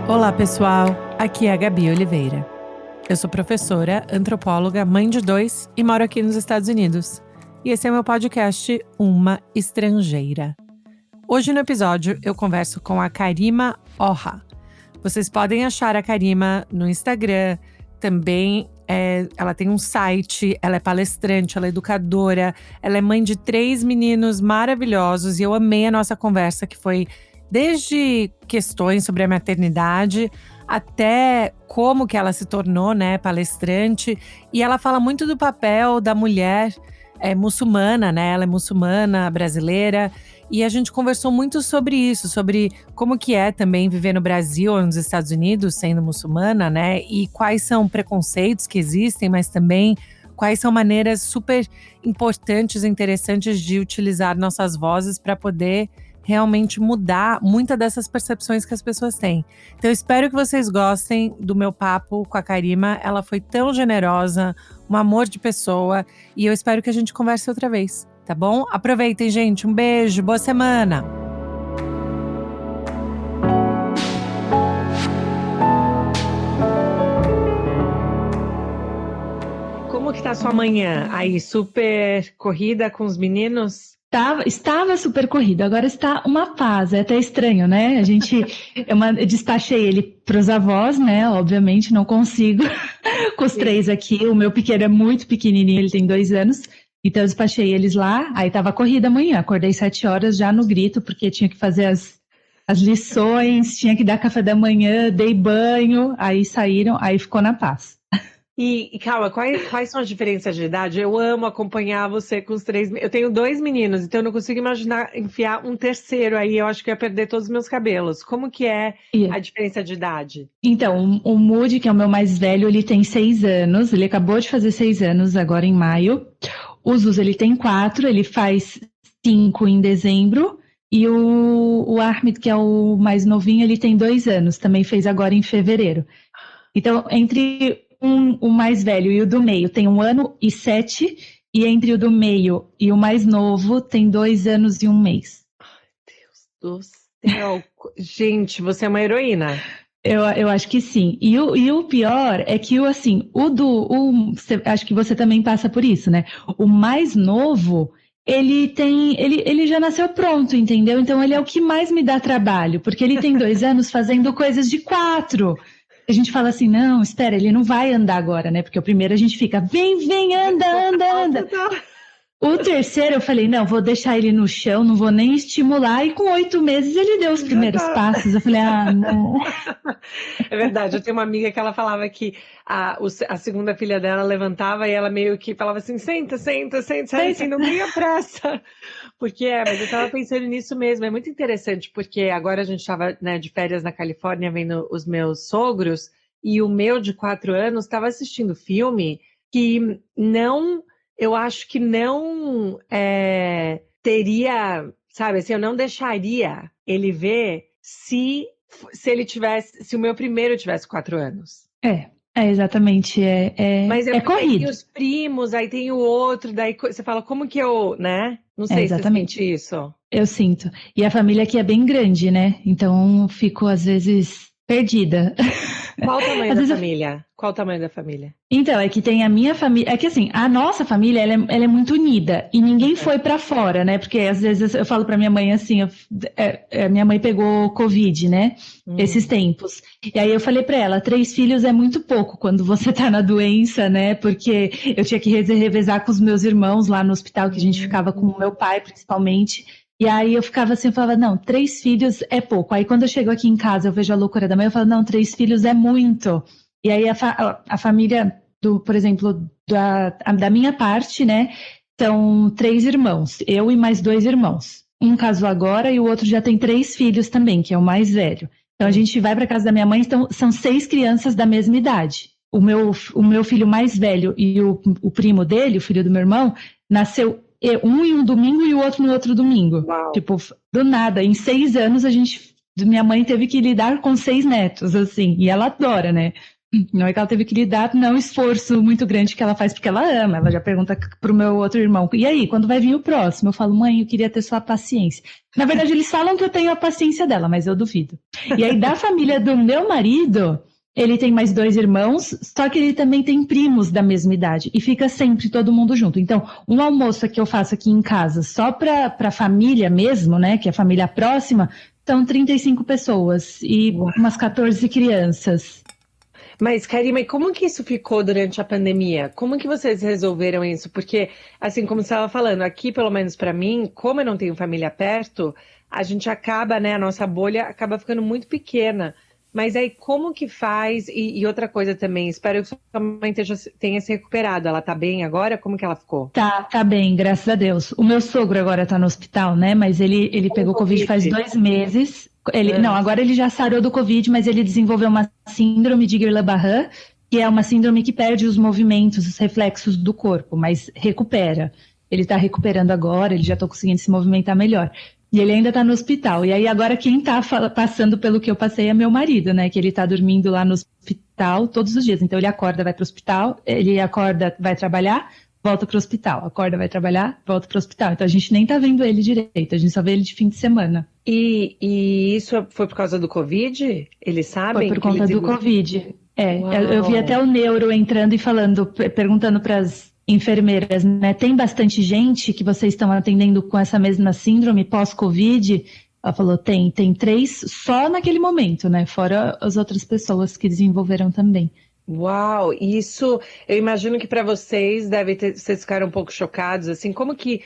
Olá, pessoal. Aqui é a Gabi Oliveira. Eu sou professora, antropóloga, mãe de 2 e moro aqui nos Estados Unidos. E esse é meu podcast Uma Estrangeira. Hoje no episódio eu converso com a Karima Orra. Vocês podem achar a Karima no Instagram, também ela tem um site, ela é palestrante, ela é educadora, ela é mãe de 3 meninos maravilhosos e eu amei a nossa conversa, que foi desde questões sobre a maternidade até como que ela se tornou, palestrante. E ela fala muito do papel da mulher muçulmana, né? Ela é muçulmana, brasileira. E a gente conversou muito sobre isso, sobre como que é também viver no Brasil ou nos Estados Unidos sendo muçulmana, né? E quais são preconceitos que existem, mas também quais são maneiras super importantes e interessantes de utilizar nossas vozes para poder realmente mudar muitas dessas percepções que as pessoas têm. Então eu espero que vocês gostem do meu papo com a Karima. Ela foi tão generosa, um amor de pessoa, e eu espero que a gente converse outra vez, tá bom? Aproveitem, gente. Um beijo, boa semana! Como que tá a sua manhã aí? Super corrida com os meninos? Estava super corrido, agora está uma paz, é até estranho, né? Eu despachei ele para os avós, né? Obviamente, não consigo com os 3 aqui. O meu pequeno é muito pequenininho, ele tem 2 anos, então eu despachei eles lá. Aí estava corrida amanhã, acordei 7 horas já no grito, porque tinha que fazer as lições, tinha que dar café da manhã, dei banho, aí saíram, aí ficou na paz. E calma, quais são as diferenças de idade? Eu amo acompanhar você com os 3. Eu tenho 2 meninos, então eu não consigo imaginar enfiar um terceiro aí. Eu acho que eu ia perder todos os meus cabelos. Como que é a diferença de idade? Então, o Moody, que é o meu mais velho, ele tem 6 anos. Ele acabou de fazer 6 anos agora em maio. O Zuz, ele tem 4, ele faz 5 em dezembro. E o Ahmed, que é o mais novinho, ele tem 2 anos, também fez agora em fevereiro. Então, entre o mais velho e o do meio tem 1 ano e 7, e entre o do meio e o mais novo tem 2 anos e 1 mês. Ai, Deus do céu! Gente, você é uma heroína. Eu acho que sim. E o pior é que acho que você também passa por isso, né? O mais novo, ele já nasceu pronto, entendeu? Então ele é o que mais me dá trabalho, porque ele tem 2 anos fazendo coisas de 4. A gente fala assim, não, espera, ele não vai andar agora, né? Porque o primeiro a gente fica, vem, anda. O terceiro eu falei, não, vou deixar ele no chão, não vou nem estimular. E com 8 meses ele deu os primeiros passos. Eu falei, não. É verdade, eu tenho uma amiga que ela falava que a segunda filha dela levantava e ela meio que falava assim, senta, sabe assim, não tenha pressa. Mas eu estava pensando nisso mesmo, é muito interessante, porque agora a gente estava, né, de férias na Califórnia vendo os meus sogros, e o meu de 4 anos estava assistindo filme que não... Eu acho que não teria, sabe, assim, eu não deixaria ele ver se o meu primeiro tivesse 4 anos. Exatamente, Mas é corrido. Tem os primos, aí tem o outro, daí você fala, como que eu, né? Não sei se você sente isso. Eu sinto. E a família aqui é bem grande, né? Então fico, às vezes, perdida. Qual o tamanho da família? Qual o tamanho da família? Então, é que tem a minha família. É que assim, a nossa família ela é muito unida e ninguém foi pra fora, né? Porque às vezes eu falo pra minha mãe assim: minha mãe pegou Covid, né? Esses tempos. E aí eu falei pra ela: 3 filhos é muito pouco quando você tá na doença, né? Porque eu tinha que revezar com os meus irmãos lá no hospital, que a gente ficava com o meu pai, principalmente. E aí eu ficava assim, eu falava, não, 3 filhos é pouco. Aí quando eu chego aqui em casa, eu vejo a loucura da mãe, eu falo, não, 3 filhos é muito. E aí a família, por exemplo, da minha parte, né, são 3 irmãos, eu e mais 2 irmãos. Um casou agora e o outro já tem 3 filhos também, que é o mais velho. Então a gente vai para casa da minha mãe, então são 6 crianças da mesma idade. O meu filho mais velho e o primo dele, o filho do meu irmão, nasceu um em um domingo e o outro no outro domingo. Uau. Tipo, do nada. Em 6 anos, minha mãe teve que lidar com 6 netos, assim. E ela adora, né? Não é que ela teve que lidar, não, esforço muito grande que ela faz porque ela ama. Ela já pergunta pro meu outro irmão, e aí, quando vai vir o próximo? Eu falo, mãe, eu queria ter sua paciência. Na verdade, eles falam que eu tenho a paciência dela, mas eu duvido. E aí, da família do meu marido, ele tem mais 2 irmãos, só que ele também tem primos da mesma idade. E fica sempre todo mundo junto. Então, um almoço que eu faço aqui em casa, só pra família mesmo, né, que é a família próxima, são 35 pessoas e umas 14 crianças. Mas, Karima, e como que isso ficou durante a pandemia? Como que vocês resolveram isso? Porque, assim, como você estava falando, aqui, pelo menos para mim, como eu não tenho família perto, a gente acaba, né, a nossa bolha acaba ficando muito pequena. Mas aí, como que faz? E outra coisa também, espero que sua mãe tenha se recuperado. Ela tá bem agora? Como que ela ficou? Tá bem, graças a Deus. O meu sogro agora tá no hospital, né? Mas ele pegou Covid faz 2 meses. Não, agora ele já sarou do Covid, mas ele desenvolveu uma síndrome de Guillain-Barré, que é uma síndrome que perde os movimentos, os reflexos do corpo, mas recupera. Ele tá recuperando agora, ele já tá conseguindo se movimentar melhor. E ele ainda tá no hospital. E aí agora quem tá passando pelo que eu passei é meu marido, né? Que ele tá dormindo lá no hospital todos os dias. Então ele acorda, vai pro hospital, ele acorda, vai trabalhar, volta pro hospital. Acorda, vai trabalhar, volta pro hospital. Então a gente nem tá vendo ele direito, a gente só vê ele de fim de semana. E isso foi por causa do Covid? Eles sabem? Foi por conta do Covid. Eu vi até o neuro entrando e falando, perguntando para as enfermeiras, né? Tem bastante gente que vocês estão atendendo com essa mesma síndrome pós-Covid? Ela falou, tem 3 só naquele momento, né? Fora as outras pessoas que desenvolveram também. Uau, isso eu imagino que para vocês vocês ficaram um pouco chocados, assim, como que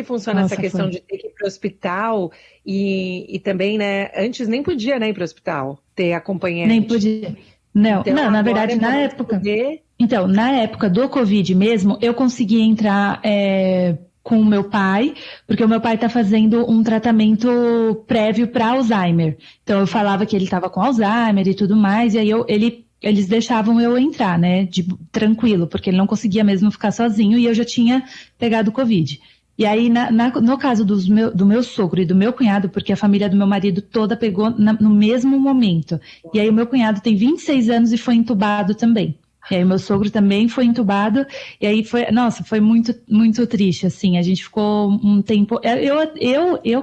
funciona essa questão de ter que ir para o hospital e também, né, antes nem podia, né, ir para o hospital, ter acompanhante. Nem podia. Não, então, na verdade, na época... Poder... Então, na época do Covid mesmo, eu consegui entrar com o meu pai, porque o meu pai está fazendo um tratamento prévio para Alzheimer. Então, eu falava que ele estava com Alzheimer e tudo mais, e aí eles deixavam eu entrar, né, tranquilo, porque ele não conseguia mesmo ficar sozinho e eu já tinha pegado Covid. E aí, no caso do meu sogro e do meu cunhado, porque a família do meu marido toda pegou no mesmo momento. E aí, o meu cunhado tem 26 anos e foi entubado também. E aí, o meu sogro também foi entubado. E aí, foi muito, muito triste, assim. A gente ficou um tempo...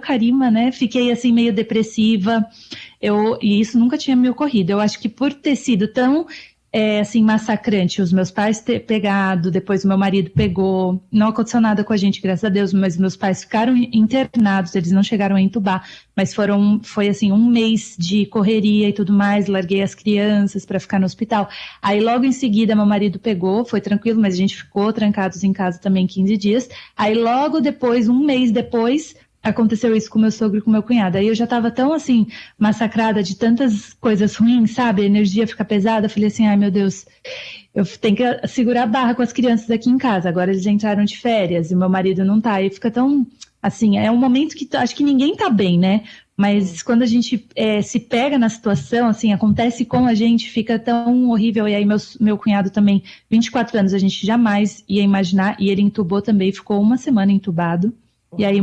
Karima, né, fiquei, assim, meio depressiva. E isso nunca tinha me ocorrido. Eu acho que por ter sido tão... assim, massacrante, os meus pais ter pegado, depois o meu marido pegou, não aconteceu nada com a gente, graças a Deus, mas meus pais ficaram internados, eles não chegaram a entubar, mas foi assim, 1 mês de correria e tudo mais, larguei as crianças para ficar no hospital, aí logo em seguida meu marido pegou, foi tranquilo, mas a gente ficou trancados em casa também 15 dias, aí logo depois, 1 mês depois, aconteceu isso com meu sogro e com meu cunhado. Aí eu já estava tão, assim, massacrada de tantas coisas ruins, sabe? A energia fica pesada. Eu falei assim, ai, meu Deus, eu tenho que segurar a barra com as crianças aqui em casa. Agora eles entraram de férias e meu marido não tá. E fica tão, assim, é um momento que acho que ninguém tá bem, né? Mas quando a gente se pega na situação, assim, acontece com a gente, fica tão horrível. E aí meu cunhado também, 24 anos, a gente jamais ia imaginar. E ele entubou também, ficou 1 semana entubado. E aí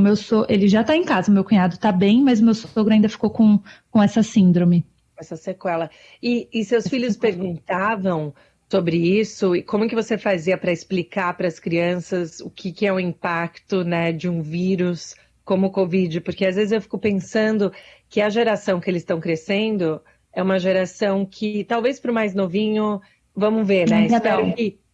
ele já está em casa, meu cunhado está bem, mas meu sogro ainda ficou com essa síndrome. Essa sequela. E seus filhos perguntavam sobre isso? E como que você fazia para explicar para as crianças o que é o impacto, né, de um vírus como o Covid? Porque às vezes eu fico pensando que a geração que eles estão crescendo é uma geração que, talvez para o mais novinho, vamos ver, né?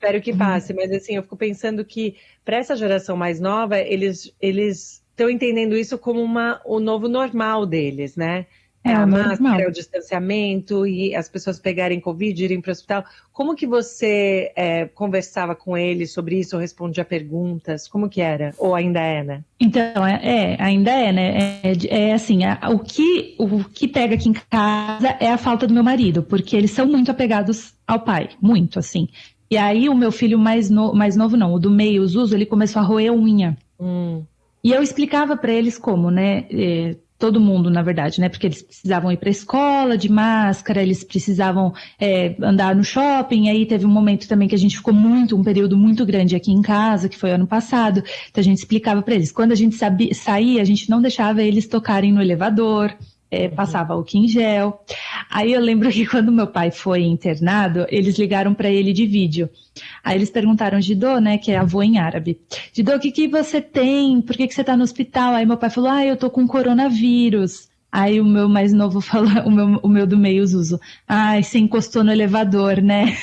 Espero que passe, mas assim, eu fico pensando que para essa geração mais nova, eles estão entendendo isso como o novo normal deles, né? A máscara, o distanciamento e as pessoas pegarem Covid, irem para o hospital. Como que você conversava com eles sobre isso, ou respondia perguntas? Como que era? Ou ainda é, né? Então, ainda é, né? Assim, o que pega aqui em casa é a falta do meu marido, porque eles são muito apegados ao pai, muito, assim. E aí o meu filho mais novo não, o do meio, o Zuzo, ele começou a roer unha. E eu explicava para eles como, né? Todo mundo, na verdade, né? Porque eles precisavam ir para a escola de máscara, eles precisavam andar no shopping. Aí teve um momento também que a gente ficou um período muito grande aqui em casa, que foi ano passado. Então a gente explicava para eles. Quando a gente saía, a gente não deixava eles tocarem no elevador. passava álcool em gel. Aí eu lembro que quando meu pai foi internado, eles ligaram para ele de vídeo. Aí eles perguntaram, Jidô, né, que é avô em árabe, Jidô, o que que você tem? Por que que você tá no hospital? Aí meu pai falou, eu tô com coronavírus. Aí o meu mais novo falou, o meu do meio, Zuzo, você encostou no elevador, né?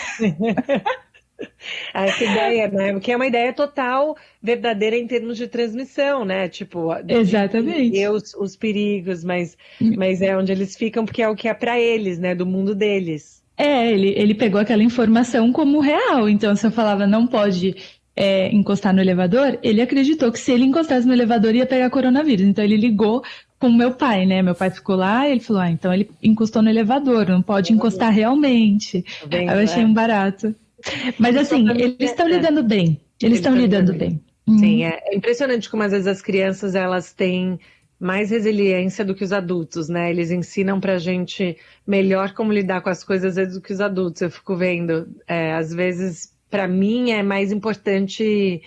Essa ideia, né? Que é uma ideia total verdadeira em termos de transmissão, né? Tipo, de entender Exatamente. os perigos, mas é onde eles ficam, porque é o que é para eles, né? Do mundo deles. Ele pegou aquela informação como real. Então, se eu falava não pode encostar no elevador, ele acreditou que se ele encostasse no elevador ia pegar coronavírus. Então, ele ligou com meu pai, né? Meu pai ficou lá e ele falou: então ele encostou no elevador, não pode encostar realmente. Tá Aí eu vendo? achei É. um barato. Mas E sua assim, família, eles estão lidando bem. Eles eles estão estão lidando lidando bem. bem. Sim, é impressionante como às vezes as crianças elas têm mais resiliência do que os adultos, né? Eles ensinam pra gente melhor como lidar com as coisas às vezes, do que os adultos. Eu fico vendo, às vezes, pra mim é mais importante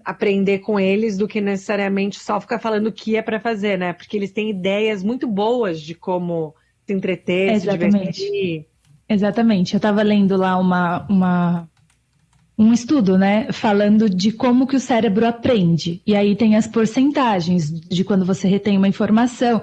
aprender com eles do que necessariamente só ficar falando o que é pra fazer, né? Porque eles têm ideias muito boas de como se entreter, se Exatamente. divertir. Exatamente. Eu estava lendo lá um estudo, né, falando de como que o cérebro aprende. E aí tem as porcentagens de quando você retém uma informação.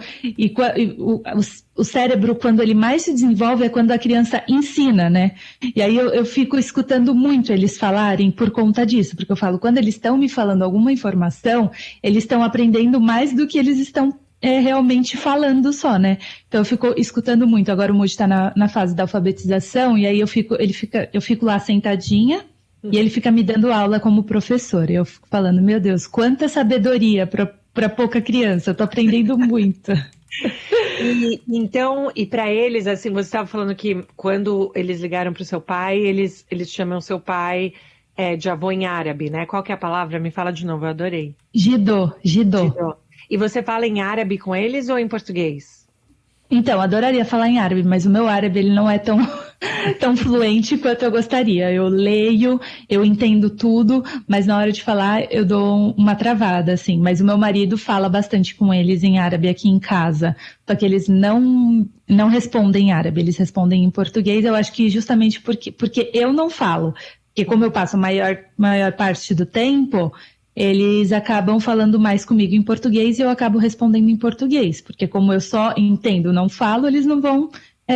O cérebro, quando ele mais se desenvolve, é quando a criança ensina, né? E aí eu fico escutando muito eles falarem por conta disso, porque eu falo, quando eles estão me falando alguma informação, eles estão aprendendo mais do que eles estão realmente falando só, né? Então eu fico escutando muito. Agora o Moody está na fase da alfabetização, e aí eu fico lá sentadinha, e ele fica me dando aula como professor. E eu fico falando, meu Deus, quanta sabedoria para pouca criança, eu tô aprendendo muito. E então, e para eles, assim, você estava falando que quando eles ligaram para o seu pai, eles chamam seu pai de avô em árabe, né? Qual que é a palavra? Me fala de novo, eu adorei. Jidô. Jidó. E você fala em árabe com eles ou em português? Então, adoraria falar em árabe, mas o meu árabe ele não é tão, tão fluente quanto eu gostaria. Eu leio, eu entendo tudo, mas na hora de falar eu dou uma travada, assim. Mas o meu marido fala bastante com eles em árabe aqui em casa, só que eles não respondem em árabe, eles respondem em português. Eu acho que justamente porque eu não falo. Porque como eu passo a maior parte do tempo, eles acabam falando mais comigo em português e eu acabo respondendo em português, porque como eu só entendo, não falo, eles não vão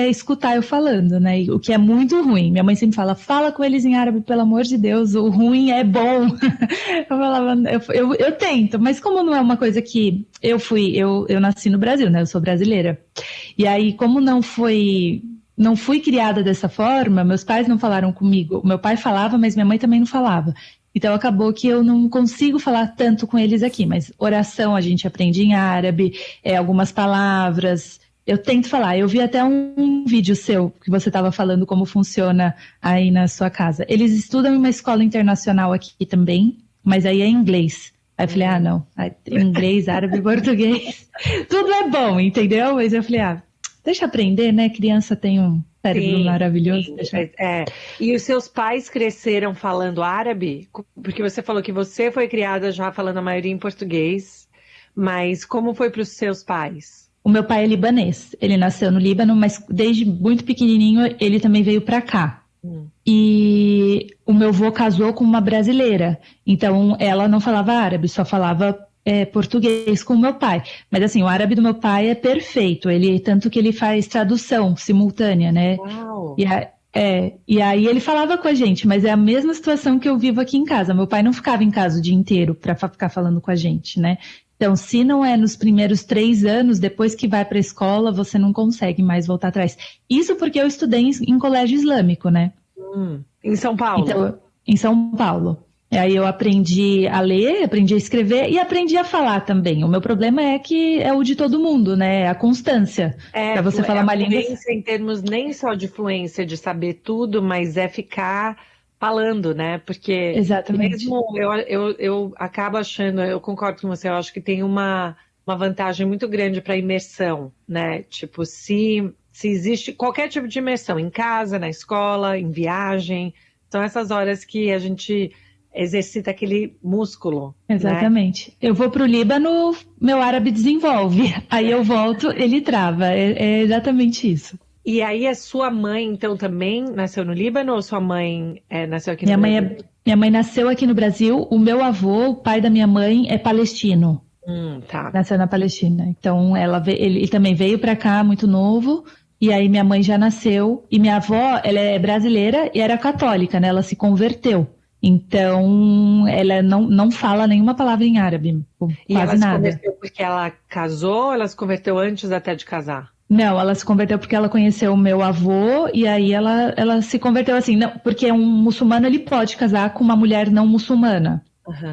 escutar eu falando, né? O que é muito ruim. Minha mãe sempre fala com eles em árabe, pelo amor de Deus, o ruim é bom. Eu falava, eu tento, mas como não é uma coisa que eu nasci no Brasil, né? Eu sou brasileira. E aí, como não fui criada dessa forma, meus pais não falaram comigo. Meu pai falava, mas minha mãe também não falava. Então acabou que eu não consigo falar tanto com eles aqui, mas oração a gente aprende em árabe, algumas palavras. Eu tento falar. Eu vi até um vídeo seu que você estava falando como funciona aí na sua casa. Eles estudam em uma escola internacional aqui também, mas aí é em inglês. Aí eu falei, não, inglês, árabe, português, tudo é bom, entendeu? Mas eu falei, deixa eu aprender, né? Criança tem um cérebro Sim, maravilhoso. sim. E os seus pais cresceram falando árabe? Porque você falou que você foi criada já falando a maioria em português, mas como foi para os seus pais? O meu pai é libanês. Ele nasceu no Líbano, mas desde muito pequenininho ele também veio para cá. E o meu avô casou com uma brasileira. Então ela não falava árabe, só falava português com o meu pai. Mas assim, o árabe do meu pai é perfeito. Tanto que ele faz tradução simultânea, né? Uau! E aí ele falava com a gente, mas é a mesma situação que eu vivo aqui em casa. Meu pai não ficava em casa o dia inteiro para ficar falando com a gente, né? Então, se não é nos primeiros 3 anos, depois que vai para a escola, você não consegue mais voltar atrás. Isso porque eu estudei em colégio islâmico, né? Em São Paulo? Então, em São Paulo. E aí eu aprendi a ler, aprendi a escrever e aprendi a falar também. O meu problema é que é o de todo mundo, né? É a constância. Para você falar A uma língua. fluência em termos nem só de fluência de saber tudo, mas é ficar falando, né? Porque Exatamente. mesmo eu acabo achando, eu concordo com você, eu acho que tem uma vantagem muito grande para imersão, né? Tipo, se existe qualquer tipo de imersão, em casa, na escola, em viagem, são essas horas que a gente exercita aquele músculo. Exatamente. Né? Eu vou para o Líbano, meu árabe desenvolve. Aí eu volto, ele trava. É exatamente isso. E aí a sua mãe, então, também nasceu no Líbano ou sua mãe nasceu aqui no Brasil? Minha mãe nasceu aqui no Brasil. O meu avô, o pai da minha mãe, é palestino. Tá. Nasceu na Palestina. Então, ele também veio para cá muito novo. E aí minha mãe já nasceu. E minha avó, ela é brasileira e era católica, né? Ela se converteu. Então, ela não fala nenhuma palavra em árabe, E quase ela se nada. converteu porque ela casou ou ela se converteu antes até de casar? Não, ela se converteu porque ela conheceu o meu avô e aí ela se converteu assim, não, porque um muçulmano ele pode casar com uma mulher não muçulmana.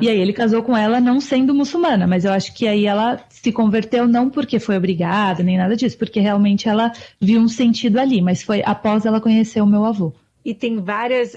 E aí ele casou com ela não sendo muçulmana, mas eu acho que aí ela se converteu não porque foi obrigada, nem nada disso, porque realmente ela viu um sentido ali, mas foi após ela conhecer o meu avô. E tem várias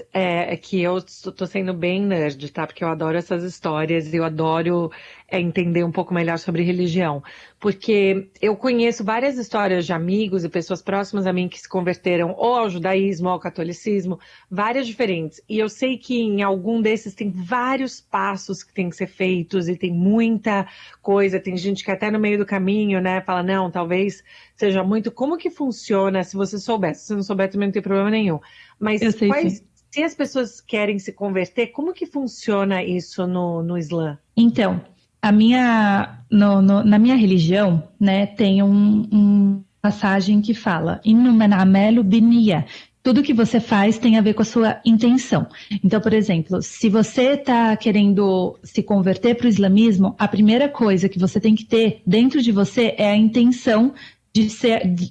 que eu tô sendo bem nerd, tá? Porque eu adoro essas histórias, eu adoro entender um pouco melhor sobre religião. Porque eu conheço várias histórias de amigos e pessoas próximas a mim que se converteram ou ao judaísmo ou ao catolicismo, várias diferentes. E eu sei que em algum desses tem vários passos que têm que ser feitos e tem muita coisa. Tem gente que até no meio do caminho, né, fala, não, talvez seja muito. Como que funciona se você souber? Se você não souber, também não tem problema nenhum. Mas Eu sei, sim. se as pessoas querem se converter, como que funciona isso no Islã? Então, na minha religião, né, tem uma passagem que fala: "Innamal a'malu binniyah". Tudo que você faz tem a ver com a sua intenção. Então, por exemplo, se você está querendo se converter para o islamismo, a primeira coisa que você tem que ter dentro de você é a intenção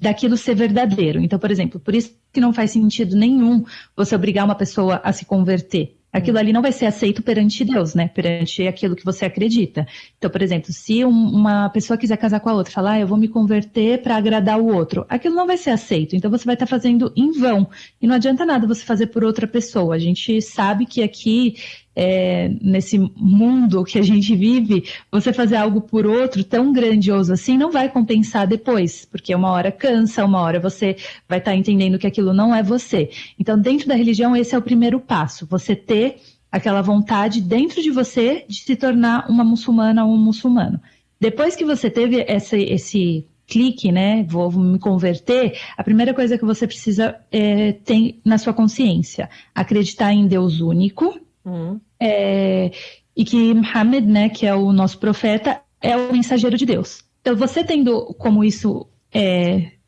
daquilo ser verdadeiro. Então, por exemplo, por isso que não faz sentido nenhum você obrigar uma pessoa a se converter. Aquilo ali não vai ser aceito perante Deus, né? Perante aquilo que você acredita. Então, por exemplo, se uma pessoa quiser casar com a outra, falar, eu vou me converter para agradar o outro, aquilo não vai ser aceito. Então, você vai estar fazendo em vão. E não adianta nada você fazer por outra pessoa. A gente sabe que aqui, nesse mundo que a gente vive, você fazer algo por outro tão grandioso assim não vai compensar depois, porque uma hora cansa, uma hora você vai estar entendendo que aquilo não é você. Então, dentro da religião, esse é o primeiro passo, você ter aquela vontade dentro de você de se tornar uma muçulmana ou um muçulmano. Depois que você teve esse clique, né, vou me converter, a primeira coisa que você precisa ter na sua consciência, acreditar em Deus único, e que Muhammad, né, que é o nosso profeta, é o mensageiro de Deus. Então, você tendo como isso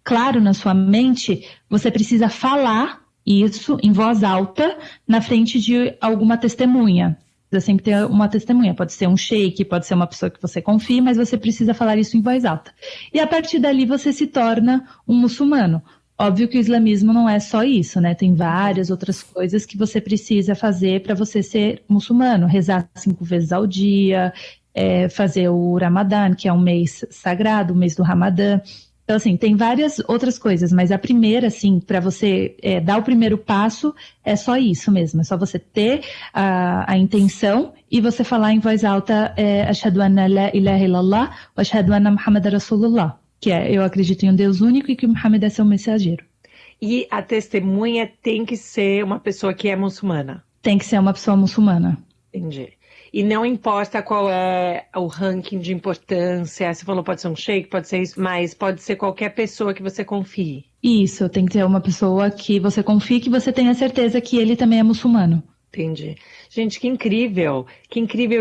claro na sua mente, você precisa falar isso em voz alta na frente de alguma testemunha. Precisa sempre ter uma testemunha, pode ser um sheik, pode ser uma pessoa que você confie, mas você precisa falar isso em voz alta. E a partir dali você se torna um muçulmano. Óbvio que o islamismo não é só isso, né? Tem várias outras coisas que você precisa fazer para você ser muçulmano. Rezar 5 vezes ao dia, fazer o Ramadã, que é um mês sagrado, o mês do Ramadã. Então, assim, tem várias outras coisas, mas a primeira, assim, para você dar o primeiro passo, é só isso mesmo. É só você ter a intenção e você falar em voz alta, Ashhadu anna la ilaha illallah wa ashhadu anna Muhammad Rasulullah. Que eu acredito em um Deus único e que o Muhammad é seu mensageiro. E a testemunha tem que ser uma pessoa que é muçulmana? Tem que ser uma pessoa muçulmana. Entendi. E não importa qual é o ranking de importância, você falou pode ser um sheik, pode ser isso, mas pode ser qualquer pessoa que você confie. Isso, tem que ser uma pessoa que você confie, que você tenha certeza que ele também é muçulmano. Entendi. Gente, que incrível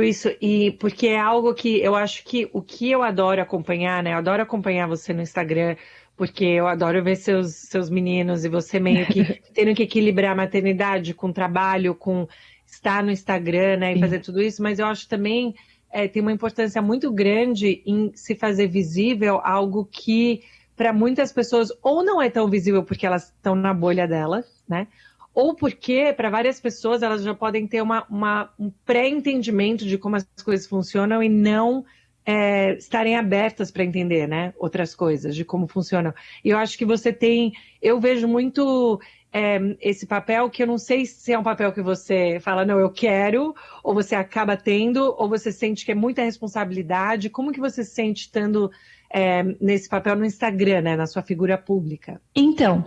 isso, e porque é algo que eu acho que o que eu adoro acompanhar, né? Eu adoro acompanhar você no Instagram, porque eu adoro ver seus meninos e você meio que tendo que equilibrar a maternidade com trabalho, com estar no Instagram, né, e fazer tudo isso, mas eu acho também tem uma importância muito grande em se fazer visível algo que para muitas pessoas ou não é tão visível porque elas estão na bolha delas, né? Ou porque, para várias pessoas, elas já podem ter um pré-entendimento de como as coisas funcionam e não estarem abertas para entender, né? Outras coisas, de como funcionam. E eu acho que você tem... Eu vejo muito esse papel que eu não sei se é um papel que você fala, não, eu quero, ou você acaba tendo, ou você sente que é muita responsabilidade. Como que você se sente estando nesse papel no Instagram, né? Na sua figura pública? Então...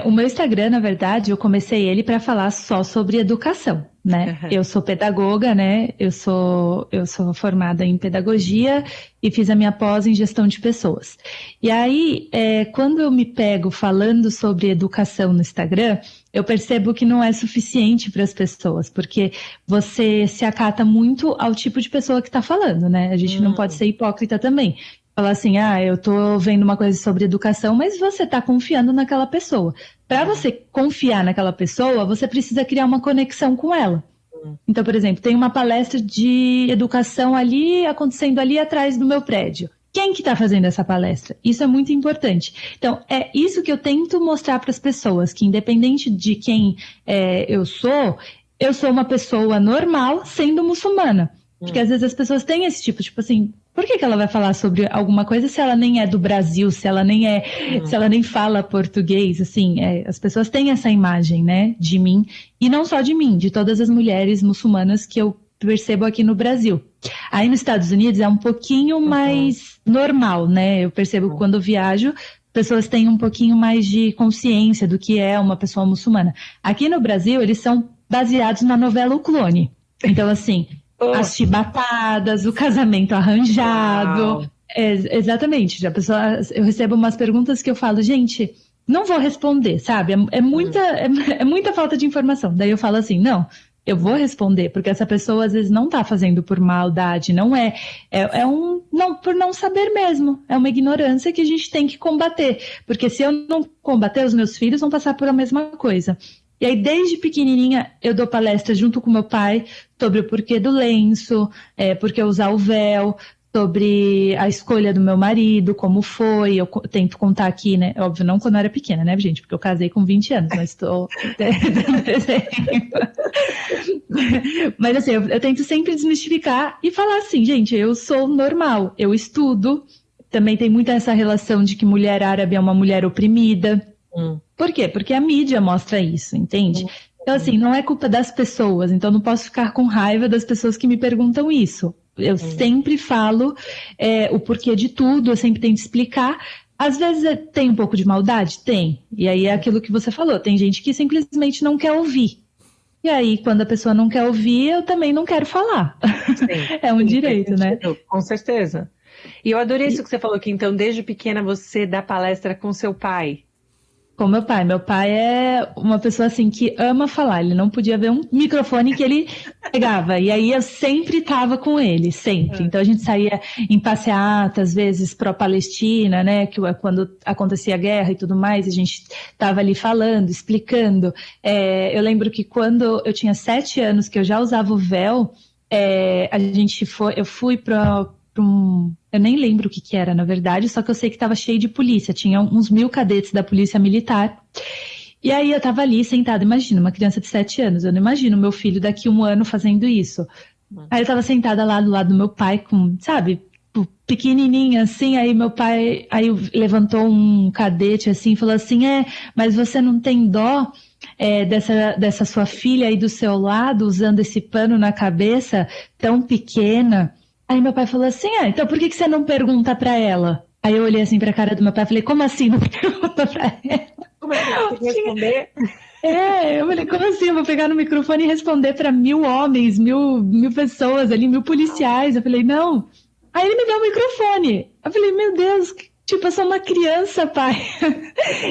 O meu Instagram, na verdade, eu comecei ele para falar só sobre educação, né? Uhum. Eu sou pedagoga, né? Eu sou formada em pedagogia e fiz a minha pós em gestão de pessoas. E aí, quando eu me pego falando sobre educação no Instagram, eu percebo que não é suficiente para as pessoas, porque você se acata muito ao tipo de pessoa que está falando, né? A gente não pode ser hipócrita também. Falar assim, eu tô vendo uma coisa sobre educação, mas você tá confiando naquela pessoa. Para você confiar naquela pessoa, você precisa criar uma conexão com ela. Então, por exemplo, tem uma palestra de educação ali, acontecendo ali atrás do meu prédio. Quem que está fazendo essa palestra? Isso é muito importante. Então, é isso que eu tento mostrar para as pessoas, que independente de quem eu sou uma pessoa normal sendo muçulmana. Porque às vezes as pessoas têm esse tipo assim, por que ela vai falar sobre alguma coisa se ela nem é do Brasil, se ela nem fala português, assim, as pessoas têm essa imagem, né, de mim, e não só de mim, de todas as mulheres muçulmanas que eu percebo aqui no Brasil. Aí nos Estados Unidos é um pouquinho mais normal, né, eu percebo que quando eu viajo, pessoas têm um pouquinho mais de consciência do que é uma pessoa muçulmana. Aqui no Brasil, eles são baseados na novela O Clone. Então, assim, as chibatadas, o casamento arranjado. Exatamente. Eu recebo umas perguntas que eu falo, gente, não vou responder, sabe? É muita falta de informação. Daí eu falo assim, não, eu vou responder, porque essa pessoa às vezes não está fazendo por maldade, não não, por não saber mesmo. É uma ignorância que a gente tem que combater. Porque se eu não combater, os meus filhos vão passar por a mesma coisa. E aí, desde pequenininha, eu dou palestra junto com meu pai sobre o porquê do lenço, por que usar o véu, sobre a escolha do meu marido, como foi. Eu tento contar aqui, né? Óbvio, não quando eu era pequena, né, gente? Porque eu casei com 20 anos, mas estou dando exemplo. Mas assim, eu tento sempre desmistificar e falar assim, gente, eu sou normal, eu estudo. Também tem muita essa relação de que mulher árabe é uma mulher oprimida. Por quê? Porque a mídia mostra isso, entende? Então, assim, não é culpa das pessoas, então não posso ficar com raiva das pessoas que me perguntam isso. Eu sempre falo o porquê de tudo, eu sempre tento explicar. Às vezes tem um pouco de maldade? Tem. E aí é aquilo que você falou, tem gente que simplesmente não quer ouvir. E aí, quando a pessoa não quer ouvir, eu também não quero falar. Sim, é um direito, né? Com certeza. E eu adorei isso que você falou, que então, desde pequena, você dá palestra com seu pai. Com meu pai. Meu pai é uma pessoa assim que ama falar. Ele não podia ver um microfone que ele pegava. E aí eu sempre estava com ele, sempre. Então a gente saía em passeata, às vezes pró-Palestina, né? Que quando acontecia a guerra e tudo mais, a gente estava ali falando, explicando. Eu lembro que quando eu tinha 7 anos, que eu já usava o véu, eu fui para eu nem lembro o que era, na verdade, só que eu sei que estava cheio de polícia, tinha uns 1000 cadetes da polícia militar. E aí eu estava ali sentada, imagina, uma criança de 7 anos, eu não imagino meu filho daqui 1 ano fazendo isso. Aí eu estava sentada lá do lado do meu pai, sabe, pequenininha assim, aí meu pai levantou um cadete assim e falou assim, mas você não tem dó dessa sua filha aí do seu lado, usando esse pano na cabeça, tão pequena? Aí meu pai falou assim, então por que você não pergunta pra ela? Aí eu olhei assim pra cara do meu pai e falei, como assim não pergunta pra ela? Como é que eu vou responder? Eu falei, como assim? Eu vou pegar no microfone e responder pra 1000 homens, 1000 pessoas ali, 1000 policiais. Eu falei, não. Aí ele me deu o microfone. Eu falei, meu Deus, tipo, eu sou uma criança, pai.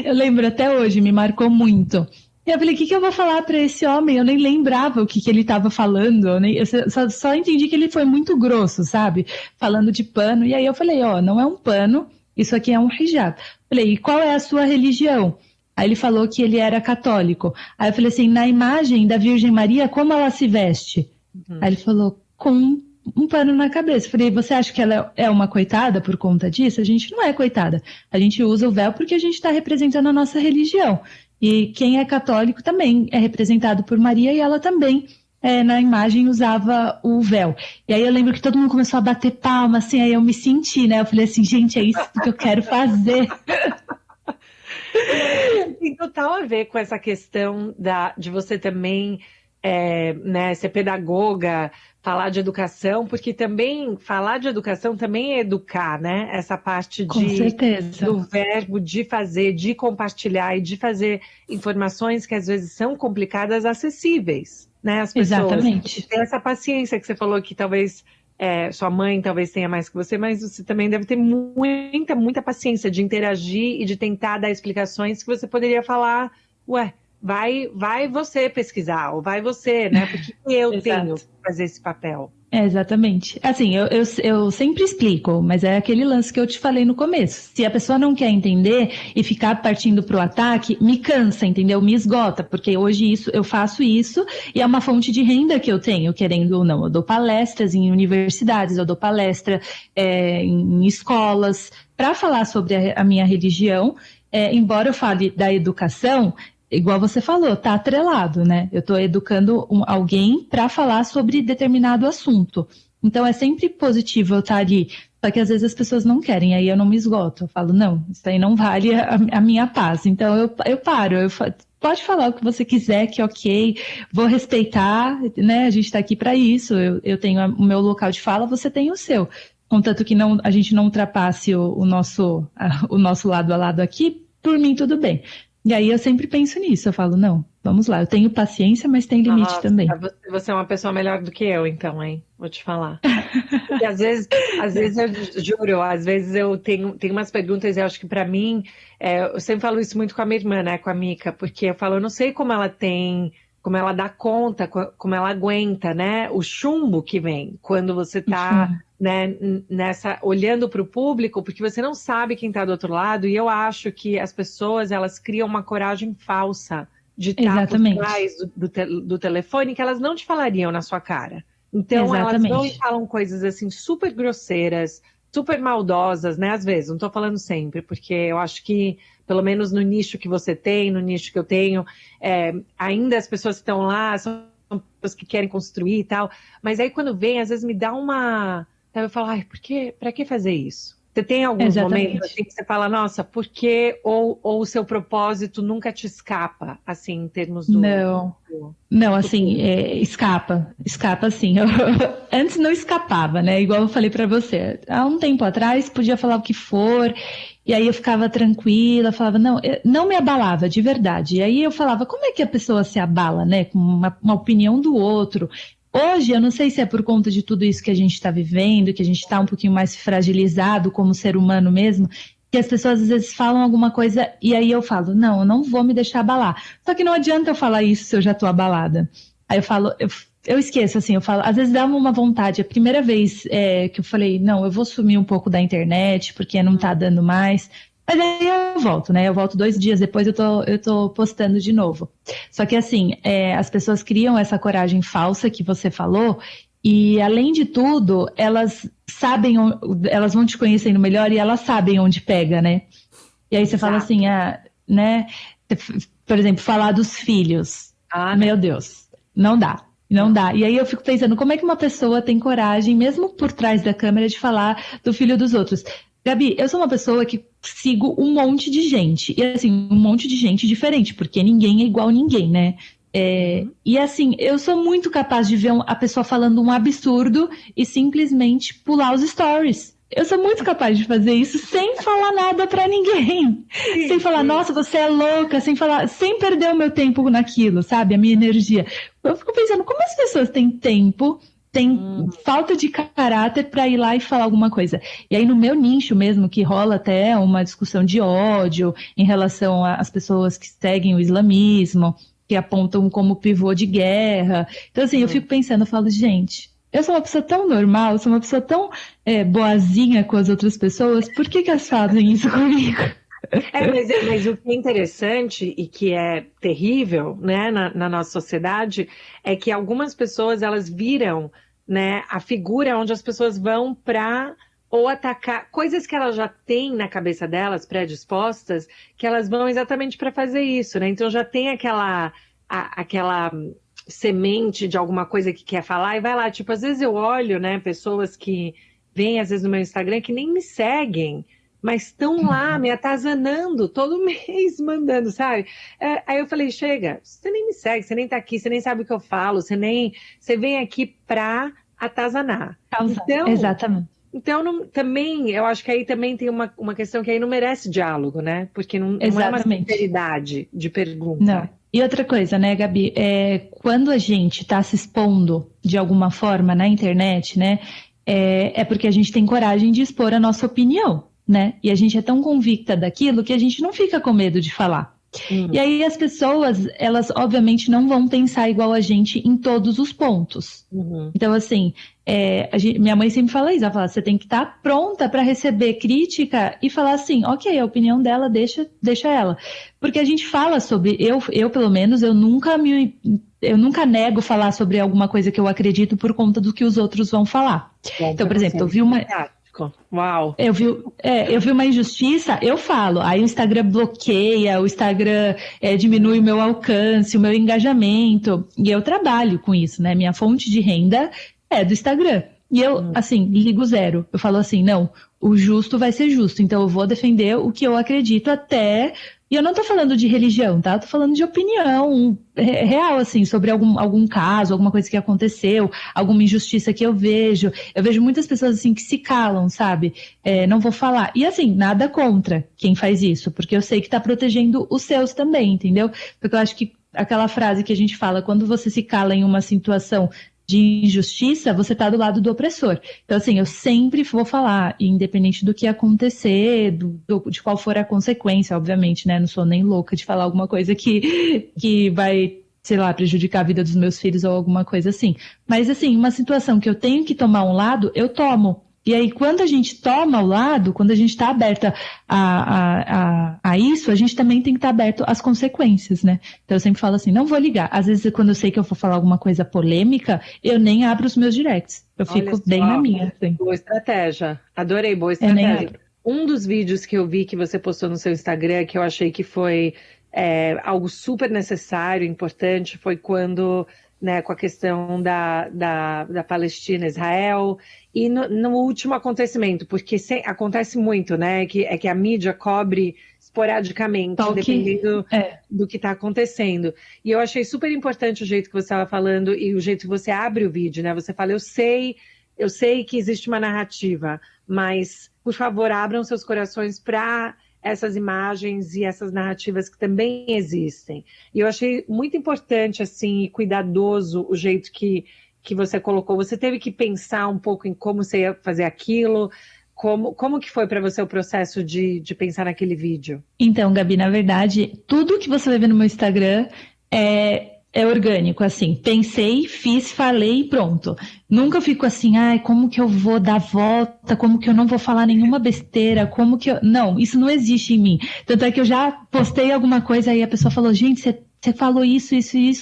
Eu lembro até hoje, me marcou muito. E eu falei, o que eu vou falar para esse homem? Eu nem lembrava o que ele estava falando. Eu só entendi que ele foi muito grosso, sabe? Falando de pano. E aí eu falei, não é um pano, isso aqui é um hijab. Falei, e qual é a sua religião? Aí ele falou que ele era católico. Aí eu falei assim, na imagem da Virgem Maria, como ela se veste? Aí ele falou, com um pano na cabeça. Eu falei, você acha que ela é uma coitada por conta disso? A gente não é coitada. A gente usa o véu porque a gente está representando a nossa religião. E quem é católico também é representado por Maria e ela também, na imagem, usava o véu. E aí eu lembro que todo mundo começou a bater palma, assim, aí eu me senti, né? Eu falei assim, gente, é isso que eu quero fazer. Tem total a ver com essa questão de você também né, ser pedagoga, falar de educação, porque também falar de educação também é educar, né? Essa parte Com certeza. do verbo de fazer, de compartilhar e de fazer informações que às vezes são complicadas, acessíveis, né? As pessoas. Exatamente. Tem essa paciência que você falou que talvez sua mãe talvez tenha mais que você, mas você também deve ter muita paciência de interagir e de tentar dar explicações que você poderia falar, ué, vai você pesquisar, ou vai você, né? Porque eu tenho que fazer esse papel. Exatamente. Assim, eu sempre explico, mas é aquele lance que eu te falei no começo. Se a pessoa não quer entender e ficar partindo para o ataque, me cansa, entendeu? Me esgota, porque hoje eu faço isso e é uma fonte de renda que eu tenho, querendo ou não. Eu dou palestras em universidades, eu dou palestra em escolas para falar sobre a minha religião. Embora eu fale da educação, igual você falou, tá atrelado, né? Eu estou educando alguém para falar sobre determinado assunto. Então é sempre positivo eu estar ali, só que às vezes as pessoas não querem, aí eu não me esgoto. Eu falo, não, isso aí não vale a minha paz. Então eu paro, pode falar o que você quiser, que ok, vou respeitar, né? A gente está aqui para isso. Eu tenho o meu local de fala, você tem o seu. Contanto que a gente não ultrapasse o nosso lado a lado aqui, por mim tudo bem. E aí eu sempre penso nisso, eu falo, não, vamos lá, eu tenho paciência, mas tem limite também. Você é uma pessoa melhor do que eu, então, hein? Vou te falar. Porque às vezes eu juro, às vezes eu tenho umas perguntas, e eu acho que para mim, eu sempre falo isso muito com a minha irmã, né, com a Mica, porque eu falo, eu não sei como ela dá conta, como ela aguenta, né, o chumbo que vem quando você tá, né, olhando para o público, porque você não sabe quem está do outro lado, e eu acho que as pessoas, elas criam uma coragem falsa de estar por trás do telefone que elas não te falariam na sua cara. Então, elas vão e falam coisas assim super grosseiras, super maldosas, né? Às vezes, não estou falando sempre, porque eu acho que, pelo menos no nicho que você tem, no nicho que eu tenho, ainda as pessoas que estão lá são pessoas que querem construir e tal. Mas aí, quando vem, às vezes me dá uma... Eu falo, ai, para que fazer isso? Você tem alguns momentos assim que você fala, nossa, por que? Ou o seu propósito nunca te escapa, assim, em termos do... Não, assim, escapa sim. Antes não escapava, né? Igual eu falei para você, há um tempo atrás podia falar o que for, e aí eu ficava tranquila, falava, não me abalava, de verdade. E aí eu falava, como é que a pessoa se abala, né? Com uma opinião do outro. Hoje, eu não sei se é por conta de tudo isso que a gente está vivendo, que a gente está um pouquinho mais fragilizado como ser humano mesmo, que as pessoas às vezes falam alguma coisa e aí eu falo, não, eu não vou me deixar abalar. Só que não adianta eu falar isso se eu já estou abalada. Aí eu falo, eu esqueço, assim, eu falo, às vezes dá uma vontade. A primeira vez que eu falei, não, eu vou sumir um pouco da internet, porque não está dando mais. Mas aí eu volto, né? Eu volto 2 dias depois, eu tô postando de novo. Só que assim, as pessoas criam essa coragem falsa que você falou, e além de tudo, elas sabem, elas vão te conhecendo melhor e elas sabem onde pega, né? E aí você fala assim, né? Por exemplo, falar dos filhos. Meu Deus, não dá. Não dá. E aí eu fico pensando, como é que uma pessoa tem coragem, mesmo por trás da câmera, de falar do filho dos outros? Gabi, eu sou uma pessoa que sigo um monte de gente. E assim, um monte de gente diferente, porque ninguém é igual a ninguém, né? E assim, eu sou muito capaz de ver a pessoa falando um absurdo e simplesmente pular os stories. Eu sou muito capaz de fazer isso sem falar nada pra ninguém. Sem falar, nossa, você é louca, sem perder o meu tempo naquilo, sabe? A minha energia. Eu fico pensando, como as pessoas têm tempo, têm falta de caráter para ir lá e falar alguma coisa. E aí no meu nicho mesmo, que rola até uma discussão de ódio em relação às pessoas que seguem o islamismo, que apontam como pivô de guerra. Então assim, eu fico pensando, eu falo, gente, eu sou uma pessoa tão normal, sou uma pessoa tão boazinha com as outras pessoas, por que elas fazem isso comigo? Mas o que é interessante e que é terrível, né, na nossa sociedade é que algumas pessoas elas viram, né, a figura onde as pessoas vão para ou atacar coisas que elas já têm na cabeça delas predispostas, que elas vão exatamente para fazer isso, né? Então já tem aquela semente de alguma coisa que quer falar e vai lá. Tipo, às vezes eu olho, né, pessoas que vêm às vezes no meu Instagram que nem me seguem, mas estão lá me atazanando todo mês, mandando, sabe? Aí eu falei, chega, você nem me segue, você nem tá aqui, você nem sabe o que eu falo, você vem aqui pra atazanar. Exatamente. Então também, eu acho que aí também tem uma questão que aí não merece diálogo, né? Porque não é uma Exatamente. sinceridade de pergunta. Não. E outra coisa, né, Gabi, quando a gente está se expondo de alguma forma na internet, né, é porque a gente tem coragem de expor a nossa opinião, né? E a gente é tão convicta daquilo que a gente não fica com medo de falar. E aí as pessoas, elas obviamente não vão pensar igual a gente em todos os pontos. Então, assim, minha mãe sempre fala isso, ela fala, você tem que estar pronta para receber crítica e falar assim, ok, a opinião dela, deixa ela. Porque a gente fala sobre, eu pelo menos, eu nunca nego falar sobre alguma coisa que eu acredito por conta do que os outros vão falar. Então, por exemplo, eu vi uma... Uau! Eu vi uma injustiça, eu falo. Aí o Instagram bloqueia, o Instagram diminui o meu alcance, o meu engajamento. E eu trabalho com isso, né? Minha fonte de renda é do Instagram. E eu, assim, ligo zero. Eu falo assim, não, o justo vai ser justo. Então eu vou defender o que eu acredito até... E eu não tô falando de religião, tá? Eu tô falando de opinião real, assim, sobre algum caso, alguma coisa que aconteceu, alguma injustiça que eu vejo. Eu vejo muitas pessoas, assim, que se calam, sabe? Não vou falar. E, assim, nada contra quem faz isso, porque eu sei que tá protegendo os seus também, entendeu? Porque eu acho que aquela frase que a gente fala, quando você se cala em uma situação de injustiça, você está do lado do opressor. Então, assim, eu sempre vou falar, independente do que acontecer, de qual for a consequência, obviamente, né? Não sou nem louca de falar alguma coisa que vai, sei lá, prejudicar a vida dos meus filhos ou alguma coisa assim. Mas, assim, uma situação que eu tenho que tomar um lado, eu tomo. E aí, quando a gente toma o lado, quando a gente está aberta a isso, a gente também tem que estar aberto às consequências, né? Então, eu sempre falo assim, não vou ligar. Às vezes, quando eu sei que eu vou falar alguma coisa polêmica, eu nem abro os meus directs. Eu fico bem na minha. Assim. Boa estratégia. Adorei, boa estratégia. Um dos vídeos que eu vi que você postou no seu Instagram, que eu achei que foi algo super necessário, importante, foi quando... Né, com a questão da Palestina, Israel, e no último acontecimento, porque acontece muito, né, que a mídia cobre esporadicamente, dependendo do que está acontecendo. E eu achei super importante o jeito que você estava falando e o jeito que você abre o vídeo, né, você fala, eu sei que existe uma narrativa, mas, por favor, abram seus corações para essas imagens e essas narrativas que também existem. E eu achei muito importante, assim, e cuidadoso o jeito que você colocou. Você teve que pensar um pouco em como você ia fazer aquilo, como que foi para você o processo de pensar naquele vídeo? Então, Gabi, na verdade, tudo que você vai ver no meu Instagram é orgânico, assim. Pensei, fiz, falei e pronto. Nunca fico assim, ai, como que eu vou dar volta? Como que eu não vou falar nenhuma besteira? Como que eu... Não, isso não existe em mim. Tanto é que eu já postei alguma coisa e a pessoa falou, gente, você falou isso,